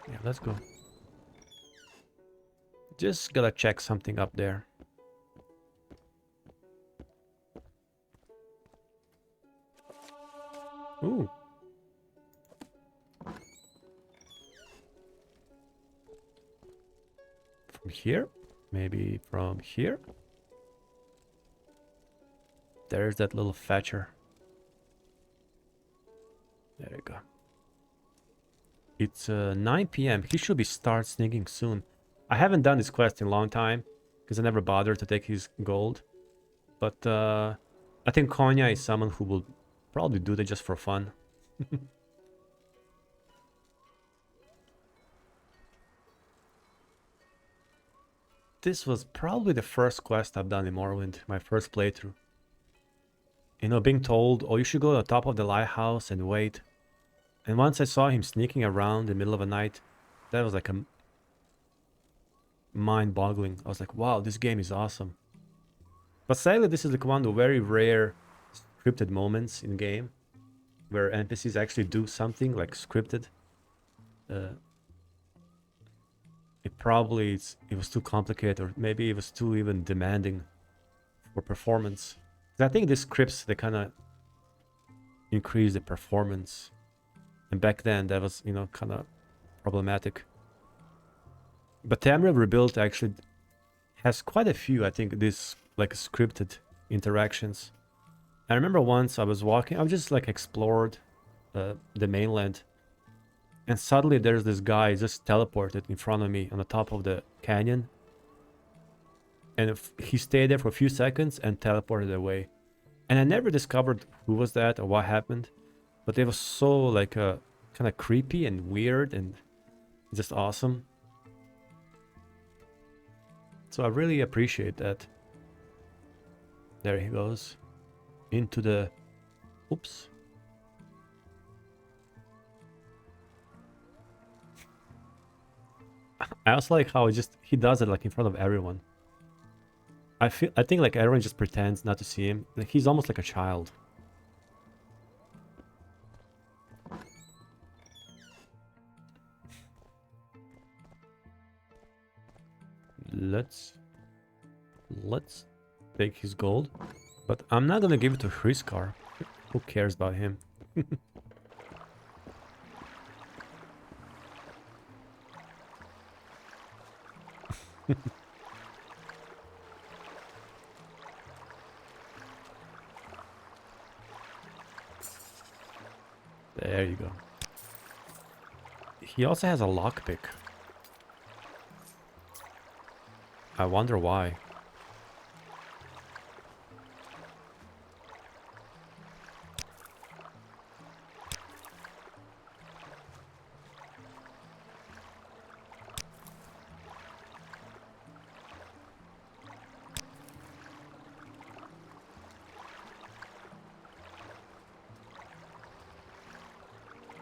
Yeah, let's go. Just gotta check something up there. Ooh. From here? Maybe from here? There's that little fetcher. There you go. It's 9 p.m. He should be start sneaking soon. I haven't done this quest in a long time because I never bothered to take his gold. But I think Conja is someone who will probably do that just for fun. This was probably the first quest I've done in Morrowind, my first playthrough. You know, being told, oh, you should go to the top of the lighthouse and wait. And once I saw him sneaking around in the middle of the night, that was like a mind-boggling. I was like, wow, this game is awesome. But sadly, this is like one of the very rare scripted moments in game where NPCs actually do something like scripted. It was too complicated, or maybe it was too even demanding for performance. 'Cause I think these scripts, they kind of increase the performance, and back then that was, you know, kind of problematic. But Tamriel Rebuilt actually has quite a few, I think, these like scripted interactions. I remember once I was walking, I just like explored the mainland, and suddenly there's this guy just teleported in front of me on the top of the canyon. And he stayed there for a few seconds and teleported away. And I never discovered who was that or what happened. But it was so like kind of creepy and weird and just awesome. So I really appreciate that. There he goes. Into the... Oops. I also like how he does it like in front of everyone. I think like everyone just pretends not to see him. Like he's almost like a child. Let's take his gold, but I'm not gonna give it to Hriskar. Who cares about him? There you go. He also has a lockpick. I wonder why.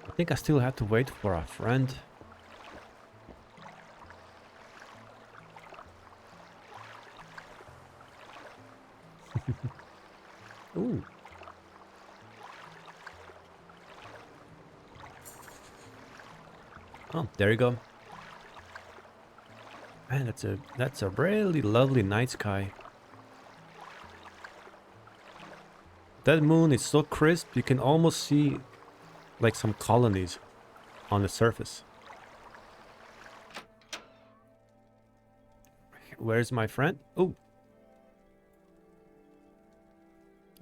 I think I still have to wait for a friend. Ooh. Oh, there you go. Man, that's a really lovely night sky. That moon is so crisp, you can almost see like some colonies on the surface. Where's my friend? Oh.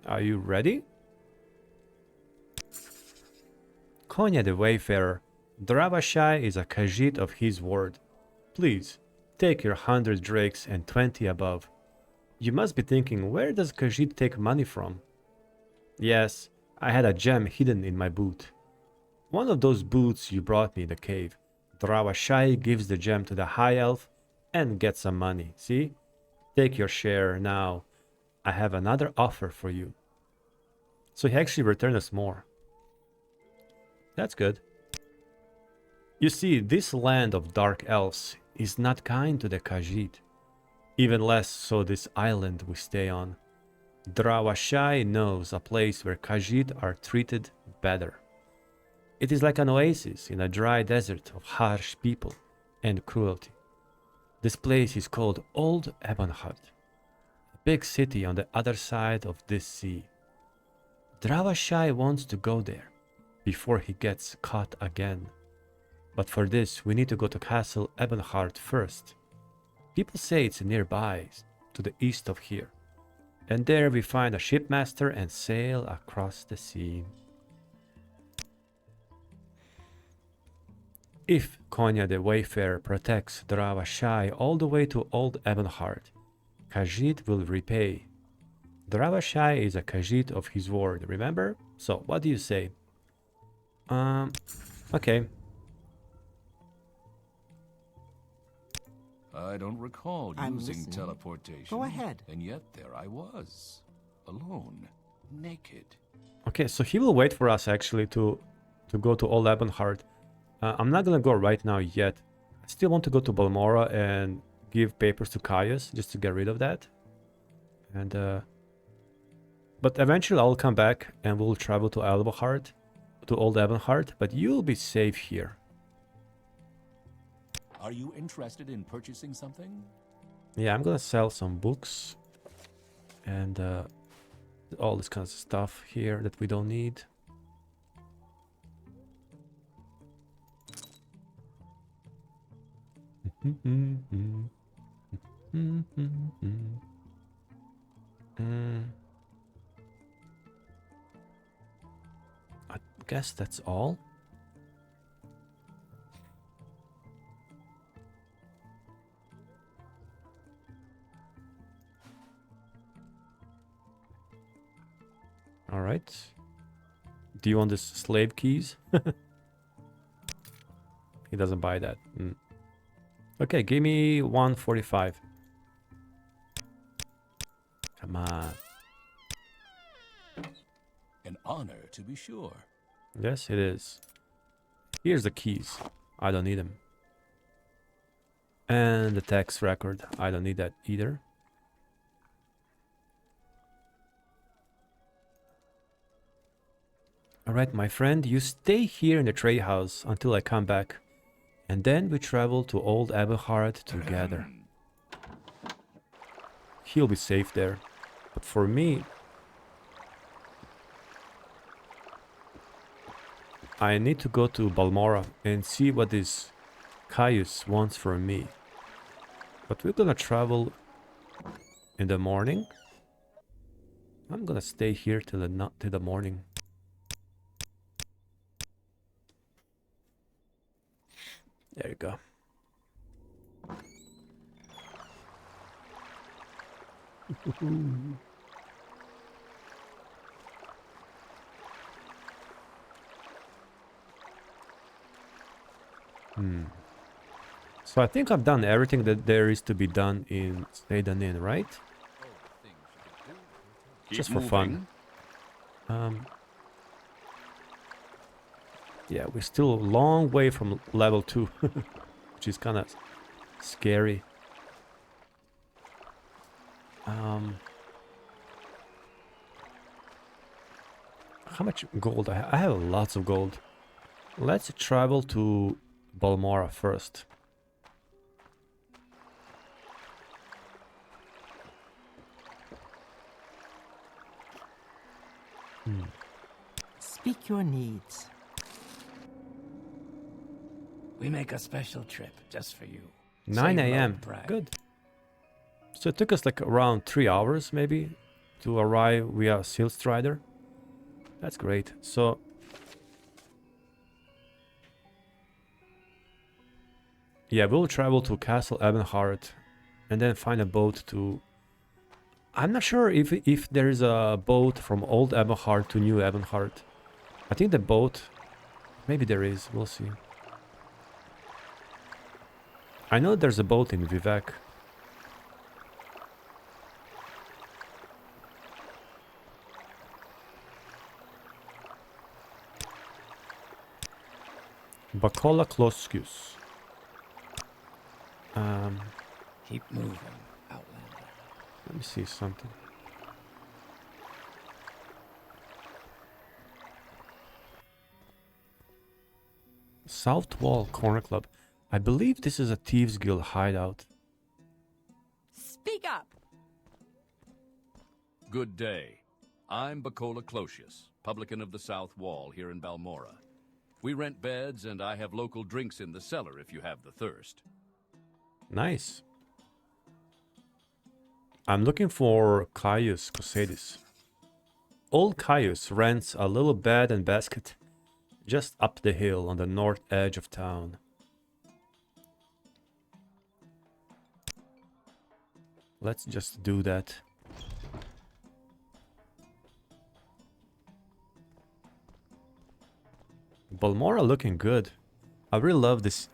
Are you ready? Conja the Wayfarer. Dravashai is a khajiit of his word. Please, take your 100 drakes and 20 above. You must be thinking, where does khajiit take money from? Yes, I had a gem hidden in my boot. One of those boots you brought me in the cave. Dravashai gives the gem to the high elf and gets some money, see? Take your share now. I have another offer for you. So he actually returned us more. That's good. You see, this land of dark elves is not kind to the khajiit. Even less so this island we stay on. Dravashai knows a place where khajiit are treated better. It is like an oasis in a dry desert of harsh people and cruelty. This place is called Old Ebonheart, a big city on the other side of this sea. Dravashai wants to go there before he gets caught again. But for this, we need to go to Castle Ebonheart first. People say it's nearby, to the east of here. And there we find a shipmaster and sail across the sea. If Conja the Wayfarer protects Dravashai all the way to Old Ebonheart, khajiit will repay. Dravashai is a khajiit of his word, remember? So, what do you say? Okay. I don't recall I'm using listening. teleportation. Go ahead. And yet there I was, alone, naked. Okay, so he will wait for us actually to to go to Old Ebonheart. I'm not gonna go right now yet. I still want to go to Balmora and give papers to Caius just to get rid of that. And but eventually I'll come back and we'll travel to Ebonheart, to Old Ebonheart. But you'll be safe here. Are you interested in purchasing something? Yeah, I'm gonna sell some books and all this kind of stuff here that we don't need. I guess that's all. All right. Do you want this slave keys? He doesn't buy that. Okay, give me 145. Come on. An honor, to be sure. Yes, it is. Here's the keys. I don't need them. And the tax record. I don't need that either. Alright, my friend, you stay here in the trade house until I come back. And then we travel to Old Ebonheart together. He'll be safe there. But for me, I need to go to Balmora and see what this Caius wants from me. But we're gonna travel in the morning. I'm gonna stay here till the morning. There you go. So I think I've done everything that there is to be done in Seyda Neen, right? Just for fun. Yeah, we're still a long way from level 2, which is kind of scary. How much gold? I have lots of gold. Let's travel to Balmora first. Speak your needs. We make a special trip just for you. 9 Save a.m. road pride. Good. So it took us like around 3 hours maybe to arrive via Silstrider. That's great. So yeah, we'll travel to Castle Ebonheart and then find a boat to... I'm not sure if there is a boat from Old Ebonheart to New Ebonheart. I think the boat... Maybe there is. We'll see. I know there's a boat in Vivek. Bakola Kloskius. Keep moving, Outlander. Let me see something. South Wall Corner Club. I believe this is a Thieves Guild hideout. Speak up! Good day. I'm Bakola Closius, publican of the South Wall here in Balmora. We rent beds, and I have local drinks in the cellar if you have the thirst. Nice. I'm looking for Caius Cosedis. Old Caius rents a little bed and basket just up the hill on the north edge of town. Let's just do that. Balmora looking good. I really love this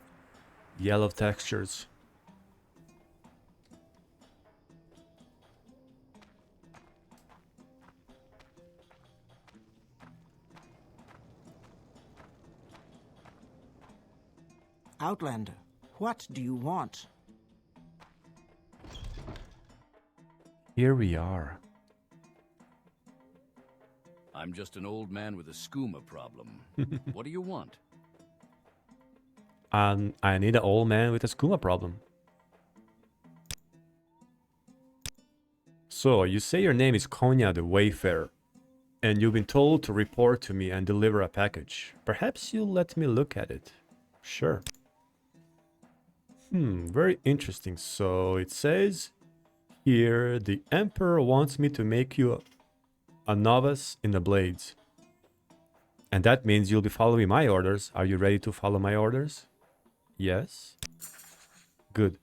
yellow textures. Outlander, what do you want? Here we are. I'm just an old man with a skooma problem. What do you want? I need an old man with a skooma problem. So, you say your name is Conja the Wayfarer, and you've been told to report to me and deliver a package. Perhaps you'll let me look at it. Sure. Very interesting. So, it says here, the Emperor wants me to make you a novice in the blades. And that means you'll be following my orders. Are you ready to follow my orders? Yes? Good.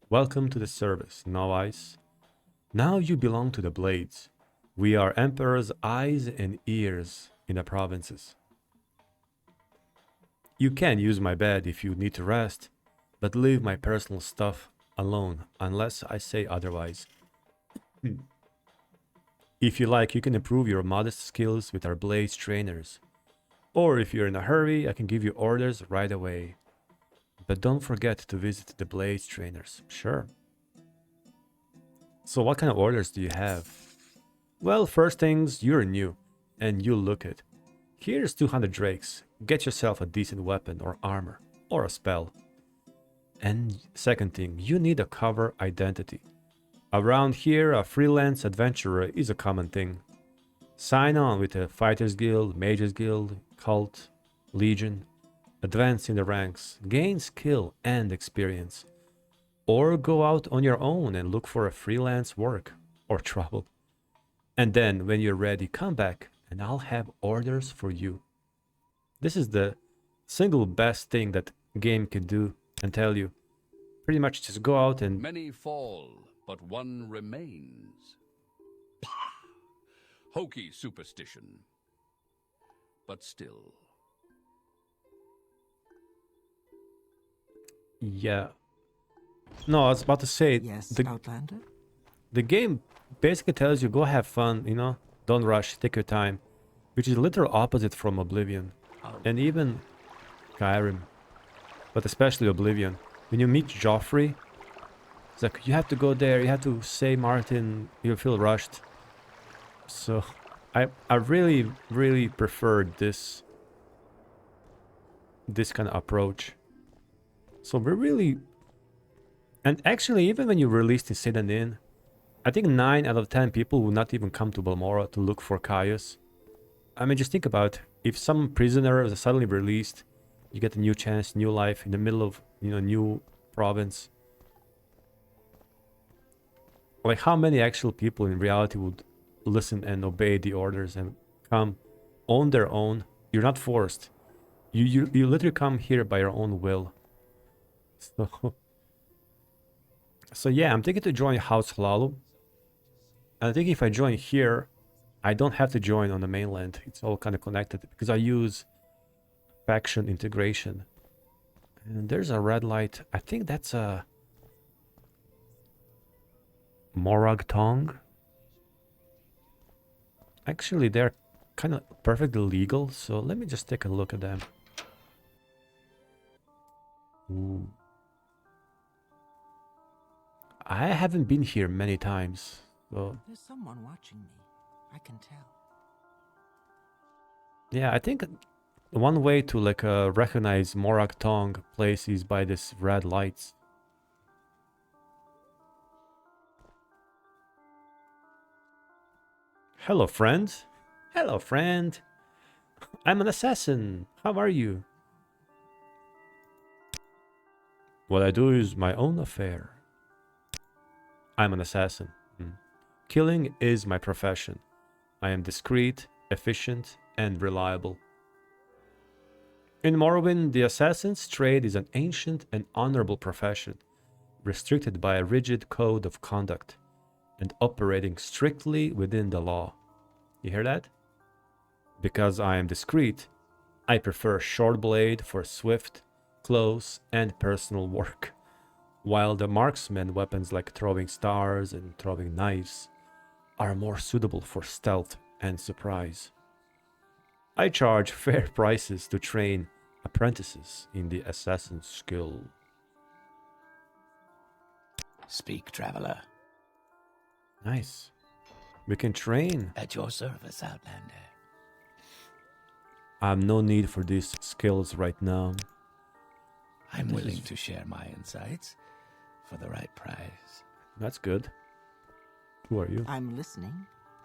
Welcome to the service, novice. Now you belong to the blades. We are Emperor's eyes and ears in the provinces. You can use my bed if you need to rest, but leave my personal stuff alone unless I say otherwise. If you like, you can improve your modest skills with our blades trainers. Or if you're in a hurry, I can give you orders right away. But don't forget to visit the blades trainers. Sure. So what kind of orders do you have? Well, first things, you're new, and you look it. Here's 200 drakes. Get yourself a decent weapon or armor, or a spell. And second thing, you need a cover identity. Around here, a freelance adventurer is a common thing. Sign on with a Fighters Guild, Mages Guild, Cult, Legion. Advance in the ranks, gain skill and experience. Or go out on your own and look for a freelance work or trouble. And then, when you're ready, come back and I'll have orders for you. This is the single best thing that game can do and tell you. Pretty much just go out and... Many fall, but one remains. Hokey superstition. But still. Yeah. No, I was about to say... Yes, Outlander? The game basically tells you, go have fun, you know? Don't rush, take your time. Which is literal opposite from Oblivion. And even Skyrim. But especially Oblivion. When you meet Joffrey, it's like, you have to go there, you have to say Martin, you feel rushed. So, I really, really prefer this kind of approach. So we're really... And actually, even when you released in Seyda Neen, I think 9 out of 10 people will not even come to Balmora to look for Caius. I mean, just think about, if some prisoner is suddenly released, you get a new chance, new life in the middle of, you know, new province. Like, how many actual people in reality would listen and obey the orders and come on their own? You're not forced. You literally come here by your own will. So yeah, I'm thinking to join House Hlaalu. And I think if I join here, I don't have to join on the mainland. It's all kind of connected because I use faction integration. And there's a red light. I think that's a Morag Tong. Actually, they're kind of perfectly legal. So let me just take a look at them. Ooh. I haven't been here many times, so... There's someone watching me. I can tell. Yeah, I think one way to like recognize Morag Tong place is by this red lights. Hello, friend. Hello, friend. I'm an assassin. How are you? What I do is my own affair. I'm an assassin. Killing is my profession. I am discreet, efficient, and reliable. In Morrowind, the assassin's trade is an ancient and honorable profession, restricted by a rigid code of conduct, and operating strictly within the law. You hear that? Because I am discreet, I prefer short blade for swift, close, and personal work, while the marksman weapons like throwing stars and throwing knives are more suitable for stealth and surprise. I charge fair prices to train apprentices in the assassin's skill. Speak, traveler. Nice. We can train. At your service, Outlander. I have no need for these skills right now. I'm willing to share my insights for the right price. That's good. Who are you? I'm listening.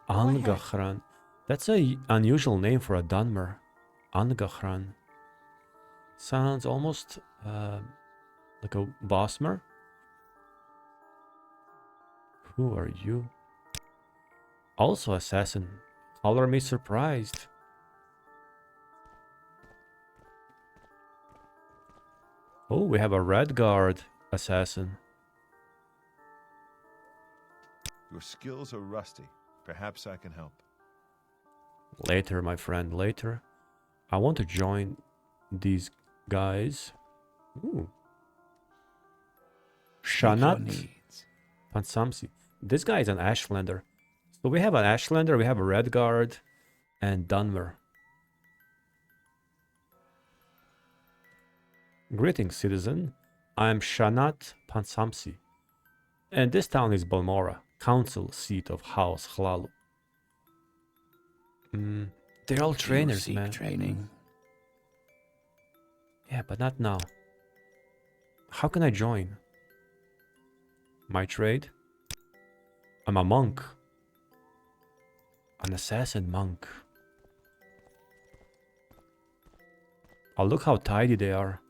Go ahead. Angahran. That's a unusual name for a Dunmer. Angahran. Sounds almost like a Bosmer. Who are you? Also assassin. Color me surprised. Oh, we have a red guard assassin. Your skills are rusty. Perhaps I can help. Later, my friend, later. I want to join these guys. Ooh. Shanat Pansamsi. This guy is an Ashlander. So we have an Ashlander, we have a Red Guard, and Dunmer. Greetings, citizen. I am Shanat Pansamsi. And this town is Balmora, council seat of House Hlaalu. They're all trainers, man. Training. Yeah, but not now. How can I join? My trade? I'm a monk. An assassin monk. Oh, look how tidy they are.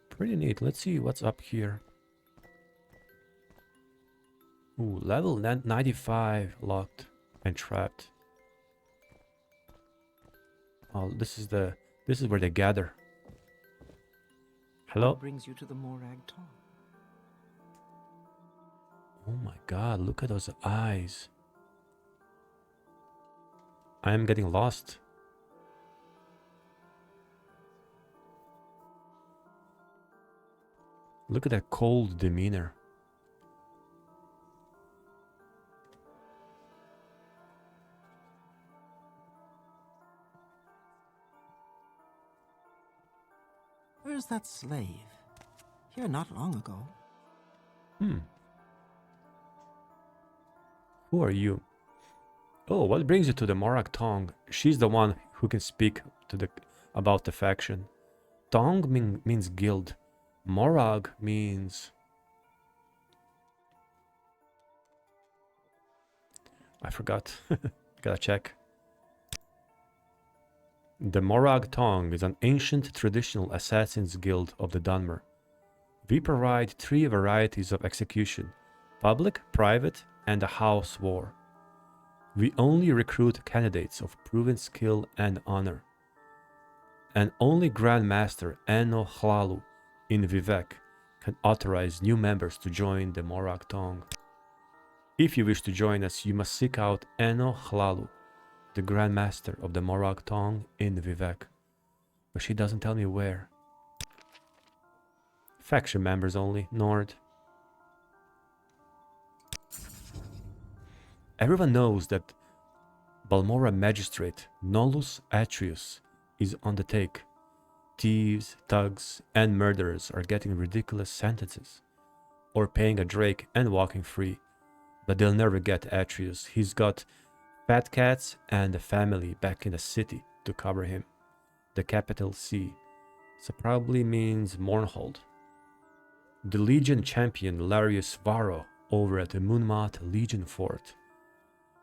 Pretty neat. Let's see what's up here. Ooh, level 95 locked and trapped. Oh, this is where they gather. Hello? What brings you to the Morag Tong? Oh my god, look at those eyes. I am getting lost. Look at that cold demeanor. Where's that slave? Here not long ago. Who are you? Oh, what brings you to the Morag Tong? She's the one who can speak to about the faction. Tong means guild. Morag means... I forgot. Gotta check. The Morag Tong is an ancient traditional assassins guild of the Dunmer. We provide 3 varieties of execution: public, private, and a house war. We only recruit candidates of proven skill and honor. And only Grandmaster Eno Hlaalu in Vivek can authorize new members to join the Morag Tong. If you wish to join us, you must seek out Eno Hlaalu, the Grandmaster of the Morag Tong in Vivek. But she doesn't tell me where. Faction members only, Nord. Everyone knows that Balmora magistrate Nolus Atrius is on the take. Thieves, thugs, and murderers are getting ridiculous sentences, or paying a drake and walking free. But they'll never get Atrius. He's got fat cats and a family back in the city to cover him. The capital C. So probably means Mournhold. The Legion champion Larius Varro over at the Moonmouth Legion Fort.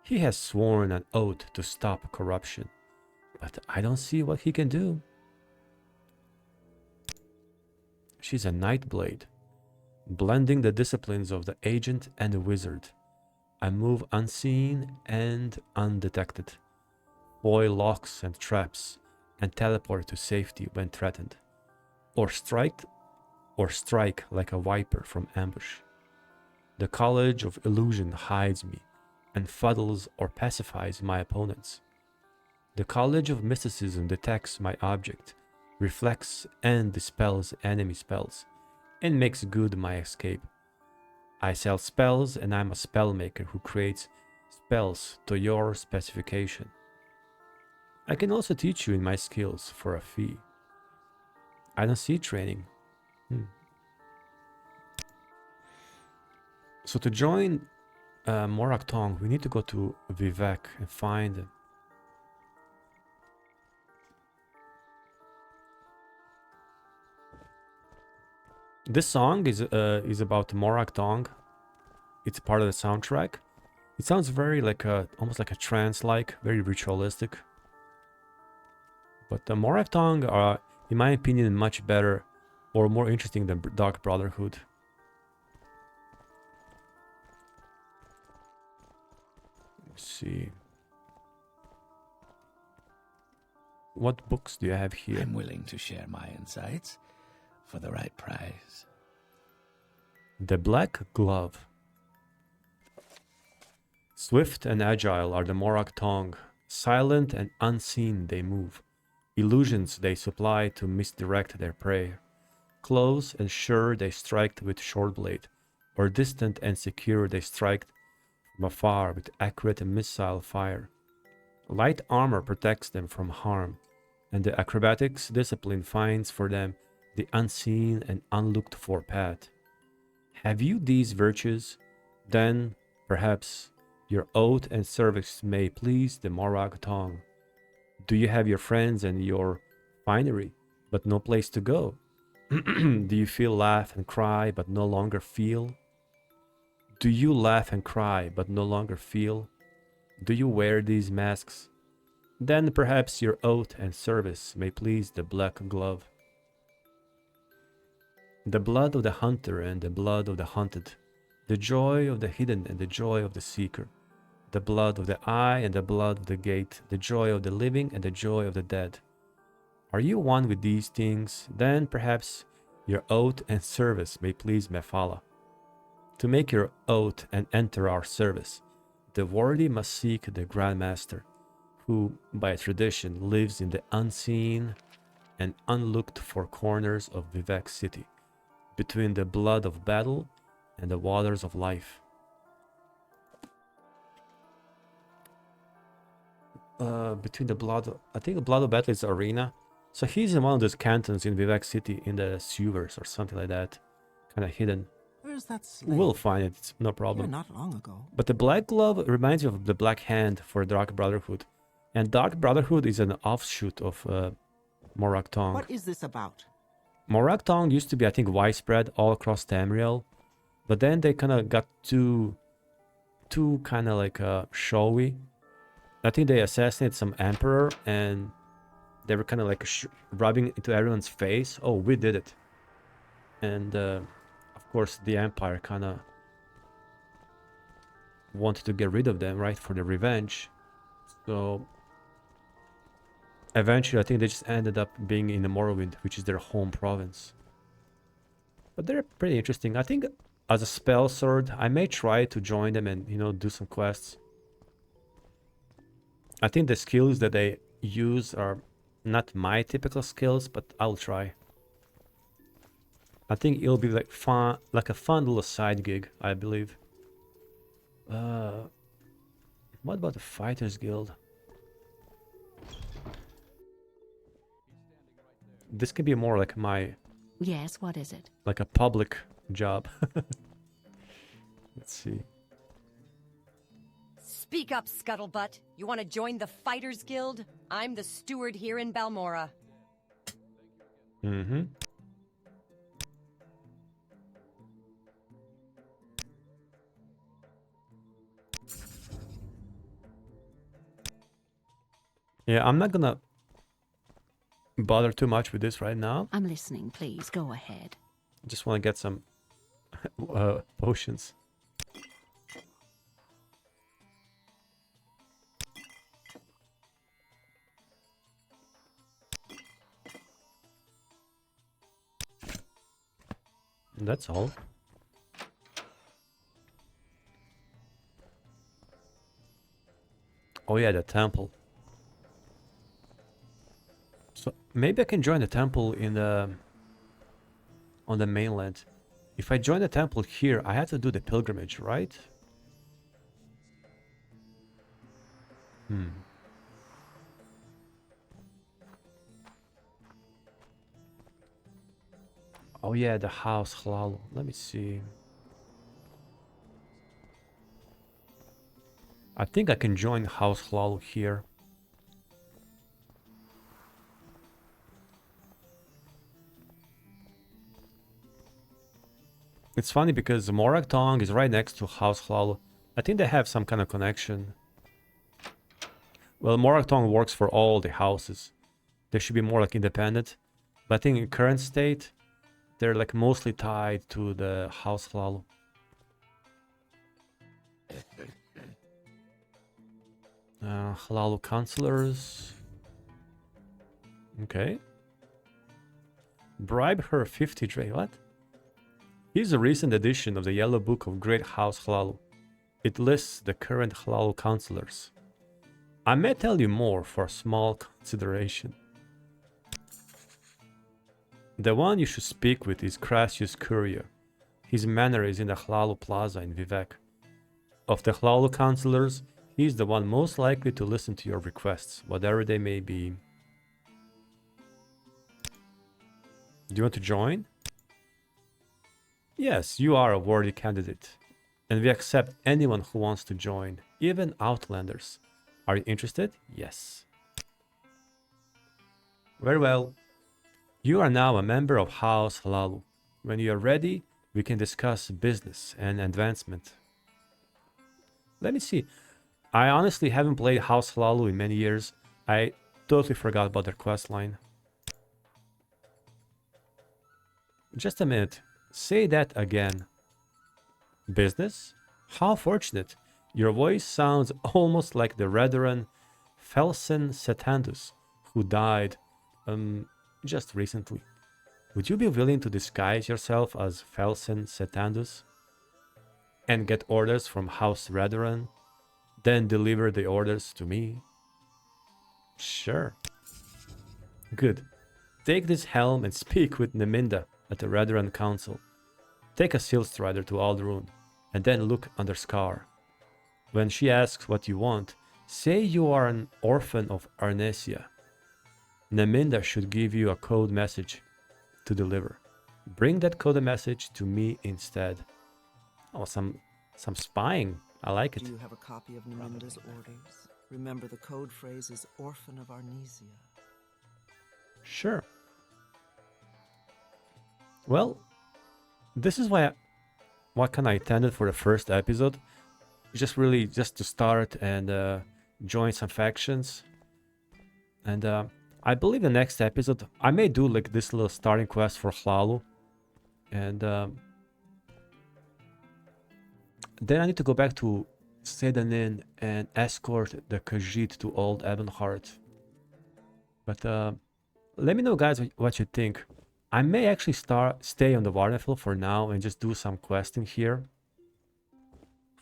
He has sworn an oath to stop corruption, but I don't see what he can do. She's a Nightblade, blending the disciplines of the agent and the wizard. I move unseen and undetected, foil locks and traps, and teleport to safety when threatened, or strike like a viper from ambush. The College of Illusion hides me and fuddles or pacifies my opponents. The College of Mysticism detects my object, reflects and dispels enemy spells, and makes good my escape. I sell spells, and I'm a spellmaker who creates spells to your specification. I can also teach you in my skills for a fee. I don't see training. So to join Morag Tong, we need to go to Vivek and find... This song is about Morag Tong. It's part of the soundtrack. It sounds very like almost like a trance-like, very ritualistic. But the Morag Tong are, in my opinion, much better or more interesting than Dark Brotherhood. Let's see. What books do you have here? I'm willing to share my insights for the right price. The Black Glove. Swift and agile are the Morag Tong. Silent and unseen they move. Illusions they supply to misdirect their prey. Close and sure they strike with short blade, or distant and secure they strike from afar with accurate missile fire. Light armor protects them from harm, and the acrobatics discipline finds for them the unseen and unlooked for path. Have you these virtues? Then, perhaps, your oath and service may please the Morag Tong. Do you have your friends and your finery, but no place to go? Do you feel laugh and cry, but no longer feel? Do you laugh and cry, but no longer feel? Do you wear these masks? Then perhaps your oath and service may please the Black Glove. The blood of the hunter and the blood of the hunted, the joy of the hidden and the joy of the seeker, the blood of the eye and the blood of the gate, the joy of the living and the joy of the dead. Are you one with these things? Then perhaps your oath and service may please Mephala. To make your oath and enter our service, the worthy must seek the Grand Master, who, by tradition, lives in the unseen and unlooked for corners of Vivek city, between the blood of battle and the waters of life. Between the blood, I think the blood of battle is arena. So he's in one of those cantons in Vivek city, in the sewers or something like that, kind of hidden. Where's that slave? We'll find it, it's no problem. Here not long ago. But the Black Glove reminds me of the Black Hand for Dark Brotherhood. And Dark Brotherhood is an offshoot of Morag Tong. What is this about? Morag Tong used to be, I think, widespread all across Tamriel. But then they kind of got too kind of like showy. I think they assassinated some emperor and they were kind of like rubbing into everyone's face. Oh, we did it. And of course the empire kind of wanted to get rid of them, right, for the revenge. So eventually I think they just ended up being in the Morrowind, which is their home province. But they're pretty interesting. I think as a spellsword I may try to join them and, you know, do some quests. I think the skills that they use are not my typical skills, but I'll try. I think it'll be like fun, like a fun little side gig, I believe. What about the Fighters Guild? This could be more like my... Yes, what is it? Like a public job. Let's see. Speak up, Scuttlebutt. You want to join the Fighters Guild? I'm the steward here in Balmora. Mm-hmm. Yeah, I'm not gonna bother too much with this right now. I'm listening, please. Go ahead. Just want to get some potions. That's all. Oh yeah, the temple. So maybe I can join the temple in the on the mainland. If I join the temple here, I have to do the pilgrimage, right? Oh yeah, the House Hlaalu. Let me see. I think I can join House Hlaalu here. It's funny because Morag Tong is right next to House Hlaalu. I think they have some kind of connection. Well, Morag Tong works for all the houses. They should be more like independent. But I think in current state, they're like mostly tied to the House Hlaalu. Hlaalu counselors. Okay. Bribe her 50 Dre. What? Here's a recent edition of the Yellow Book of Great House Hlaalu. It lists the current Hlaalu counselors. I may tell you more for small consideration. The one you should speak with is Crassius Courier. His manor is in the Hlaalu Plaza in Vivek. Of the Hlaalu counselors, he is the one most likely to listen to your requests, whatever they may be. Do you want to join? Yes, you are a worthy candidate, and we accept anyone who wants to join, even Outlanders. Are you interested? Yes. Very well. You are now a member of House Hlaalu. When you are ready, we can discuss business and advancement. Let me see. I honestly haven't played House Hlaalu in many years. I totally forgot about their questline. Just a minute. Say that again. Business? How fortunate. Your voice sounds almost like the veteran Felsen Setandus, who died, just recently. Would you be willing to disguise yourself as Felsen Setandus and get orders from House Redoran, then deliver the orders to me? Sure. Good. Take this helm and speak with Neminda at the Redoran Council. Take a Seal Strider to Aldrune, and then look under Scar. When she asks what you want, say you are an orphan of Arnesia. Neminda should give you a code message to deliver. Bring that code message to me instead. Oh, some spying. I like it. Do you have a copy of Neminda's orders? Remember, the code phrase is Orphan of Arnesia. Sure. Well, this is what kind of intended for the first episode. Just to start and join some factions. And I believe the next episode, I may do like this little starting quest for Hlaalu. And then I need to go back to Seyda Neen and escort the khajiit to Old Ebonheart. But let me know, guys, what you think. I may actually stay on the Varnafel for now and just do some questing here.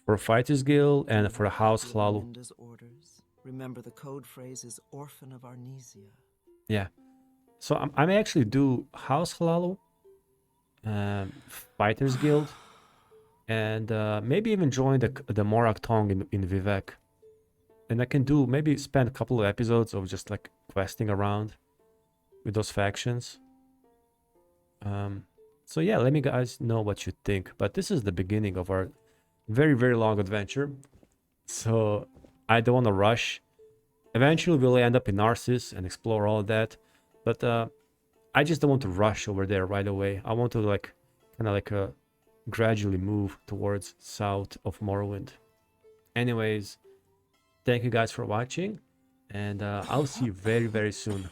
For Fighters Guild and for the House Hlaalu. Remember, the code phrase is Orphan of Arnesia. Yeah. So I may actually do House Hlaalu, Fighters Guild, and maybe even join the Morag Tong in Vivek. And I can maybe spend a couple of episodes of just like questing around with those factions. So yeah, let me guys know what you think. But this is the beginning of our very, very long adventure. So I don't want to rush. Eventually we'll end up in Narsis and explore all of that. But I just don't want to rush over there right away. I want to gradually move towards south of Morrowind. Anyways, thank you guys for watching. And I'll see you very, very soon.